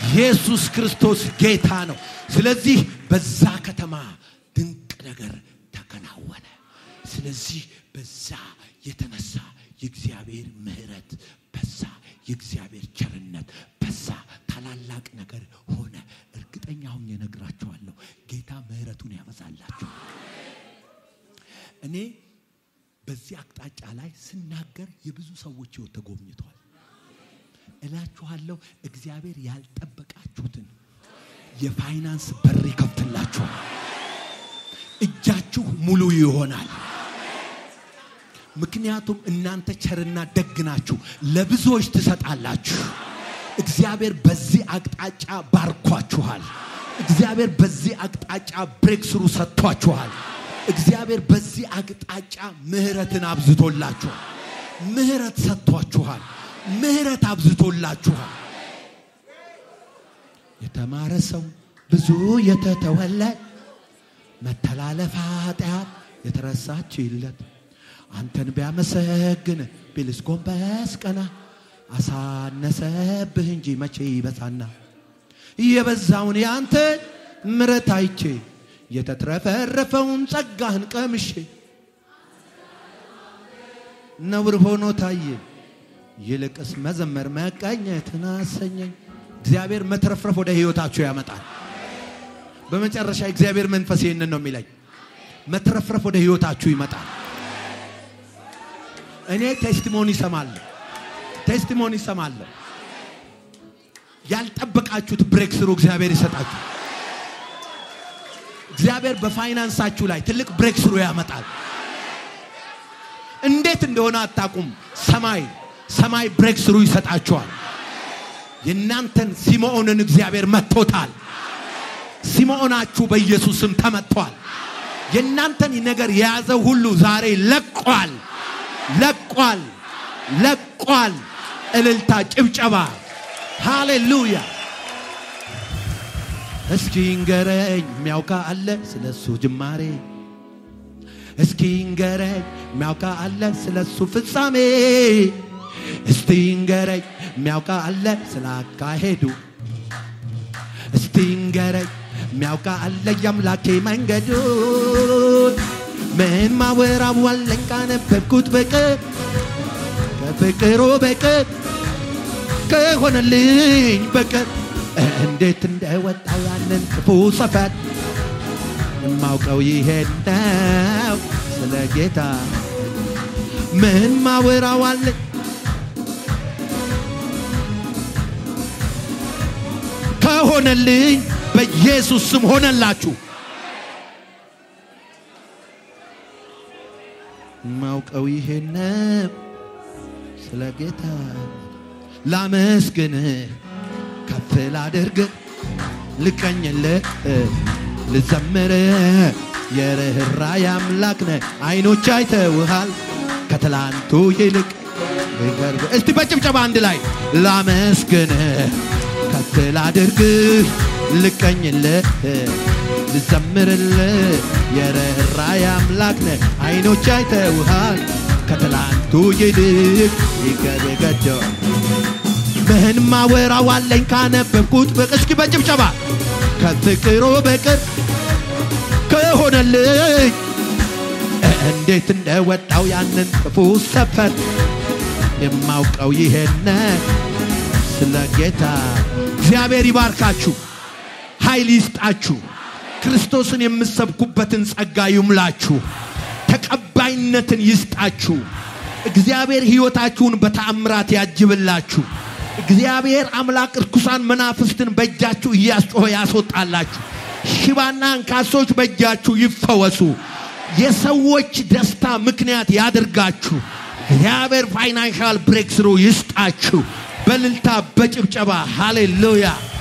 ኢየሱስ ክርስቶስ ጌታ ነው ስለዚህ በዛ ከተማ ድንቅ ነገር ተከናወነ ስለዚህ በዛ የተነሳ የእግዚአብሔር ምህረት በዛ የእግዚአብሔር ቸርነት በዛ ታላላቅ ነገር ሆነ እርግጠኛው እነግራችኋለሁ ጌታ ምህረቱን ያበዛላችሁ እኔ በዚህ አቅጣጫ ላይ ስናገር የብዙ ሰዎች ህይወት ተጎብኝቷል እላችኋለሁ እግዚአብሔር ያልጠበቃችሁትን የፋይናንስ በር ይከፍትላችኋል እጃችሁ ሙሉ ይሆናል ምክንያቱም እናንተ ቸርና ደግናችሁ ለብዙዎች ትሰጣላችሁ እግዚአብሔር በዚህ አቅጣጫ ባርኳችኋል እግዚአብሔር በዚህ አቅጣጫ ብሬክ ስሩ ሰጥቷችኋል እግዚአብሔር በዚህ አቅጣጫ ምህረትን አብዝቶላችኋል ምህረት ሰጥቷችኋል ምህረት አብዝቶላችኋል የተማረ ሰው ብዙ የተተወለት መተላለፍ ኃጢአት የተረሳችለት አንተን ቢያመሰግን ቢልስ ጎንበስ ቀና አሳነሰብህ እንጂ መቼ ይበዛና የበዛውን ያንተ ምሕረት አይቼ የተትረፈረፈውን ጸጋህን ቀምሼ ነውር ሆኖ ታየ ይልቅስ መዘመር መቃኘትን አሰኘኝ እግዚአብሔር መትረፍረፍ ወደ ህይወታችሁ ያመጣል በመጨረሻ እግዚአብሔር መንፈስ ይሄንን ነው የሚለኝ መትረፍረፍ ወደ ህይወታችሁ ይመጣል እኔ ቴስቲሞኒ ሰማለሁ ያልጠበቃችሁት ብሬክ ስሩ እግዚአብሔር ይሰጣችሁ እግዚአብሔር በፋይናንሳችሁ ላይ ትልቅ ብሬክ ስሩ ያመጣል እንዴት እንደሆነ አታቁም ሰማይ ብሬክ ስሩ ይሰጣችኋል የናንተን ሲሞንን እግዚአብሔር መጥቶታል ሲሞናችሁ በኢየሱስም ተመቷል የናንተን ነገር የያዘው ሁሉ ዛሬ ለቋል እልልታ ጭብጨባ ሃሌሉያ እስኪ ንገረኝ ሚያውቃ አለ ስለሱ ጅማሬ እስኪ ንገረኝ ሚያውቃ አለ ስለሱ ፍጻሜ እስቲ ንገረኝ ሚያውቃ አለ ስላካሄዱ እስቲ ንገረኝ ሚያውቃ አለ ያምላኬ መንገዱ ምን ማወራው አለኝ ካነበብኩት በቀር ከፍቅሩ በቀር ከሆነልኝ በቀር እንዴት እንደወጣው ያንን ክፉ ሰፈር ማውቀው ይሄን ነው ስለ ጌታ ምን ማወራው አለኝ ከሆነልኝ በኢየሱስ ስም ሆነላችሁ ማውቀው ይሄን ነው ስለ ጌታ ላመስግን ከፍ ላድርግ ልቀኝልህ ልዘምር የርህራሄ አምላክ ነህ አይኖች አይተውሃል ከትላንቱ ይልቅ እስቲ በጭብጨባ አንድ ላይ ላመስግን ከፍ ላድርግ ልቀኝልህ ልዘምርልህ የርህራሄ አምላክ ነህ አይኖች አይተውሃል ከትላንቱ ይልቅ ይገደገደው ምን ማወራው አለኝ ካነበብኩት እስኪ በጭብጨባ ከፍቅሩ በቀር ከሆነልኝ እንዴት እንደወጣው ያንን ክፉ ሰፈር የማውቀው ይሄን ስለ ጌታ እግዚአብሔር ይባርካችሁ ኃይል ይስጣችሁ ክርስቶስን የምትሰብኩበትን ጸጋ ይሙላችሁ ተቀባይነትን ይስጣችሁ እግዚአብሔር ሕይወታችሁን በተአምራት ያጅብላችሁ እግዚአብሔር አምላክ ርኩሳን መናፍስትን በእጃችሁ ያስጮህ ያስወጣላችሁ ሽባና አንካሶች በእጃችሁ ይፈወሱ የሰዎች ደስታ ምክንያት ያድርጋችሁ እግዚአብሔር ፋይናንሻል ብሬክ ስሩ ይስጣችሁ በልልታ በጭብጨባ ሃሌሉያ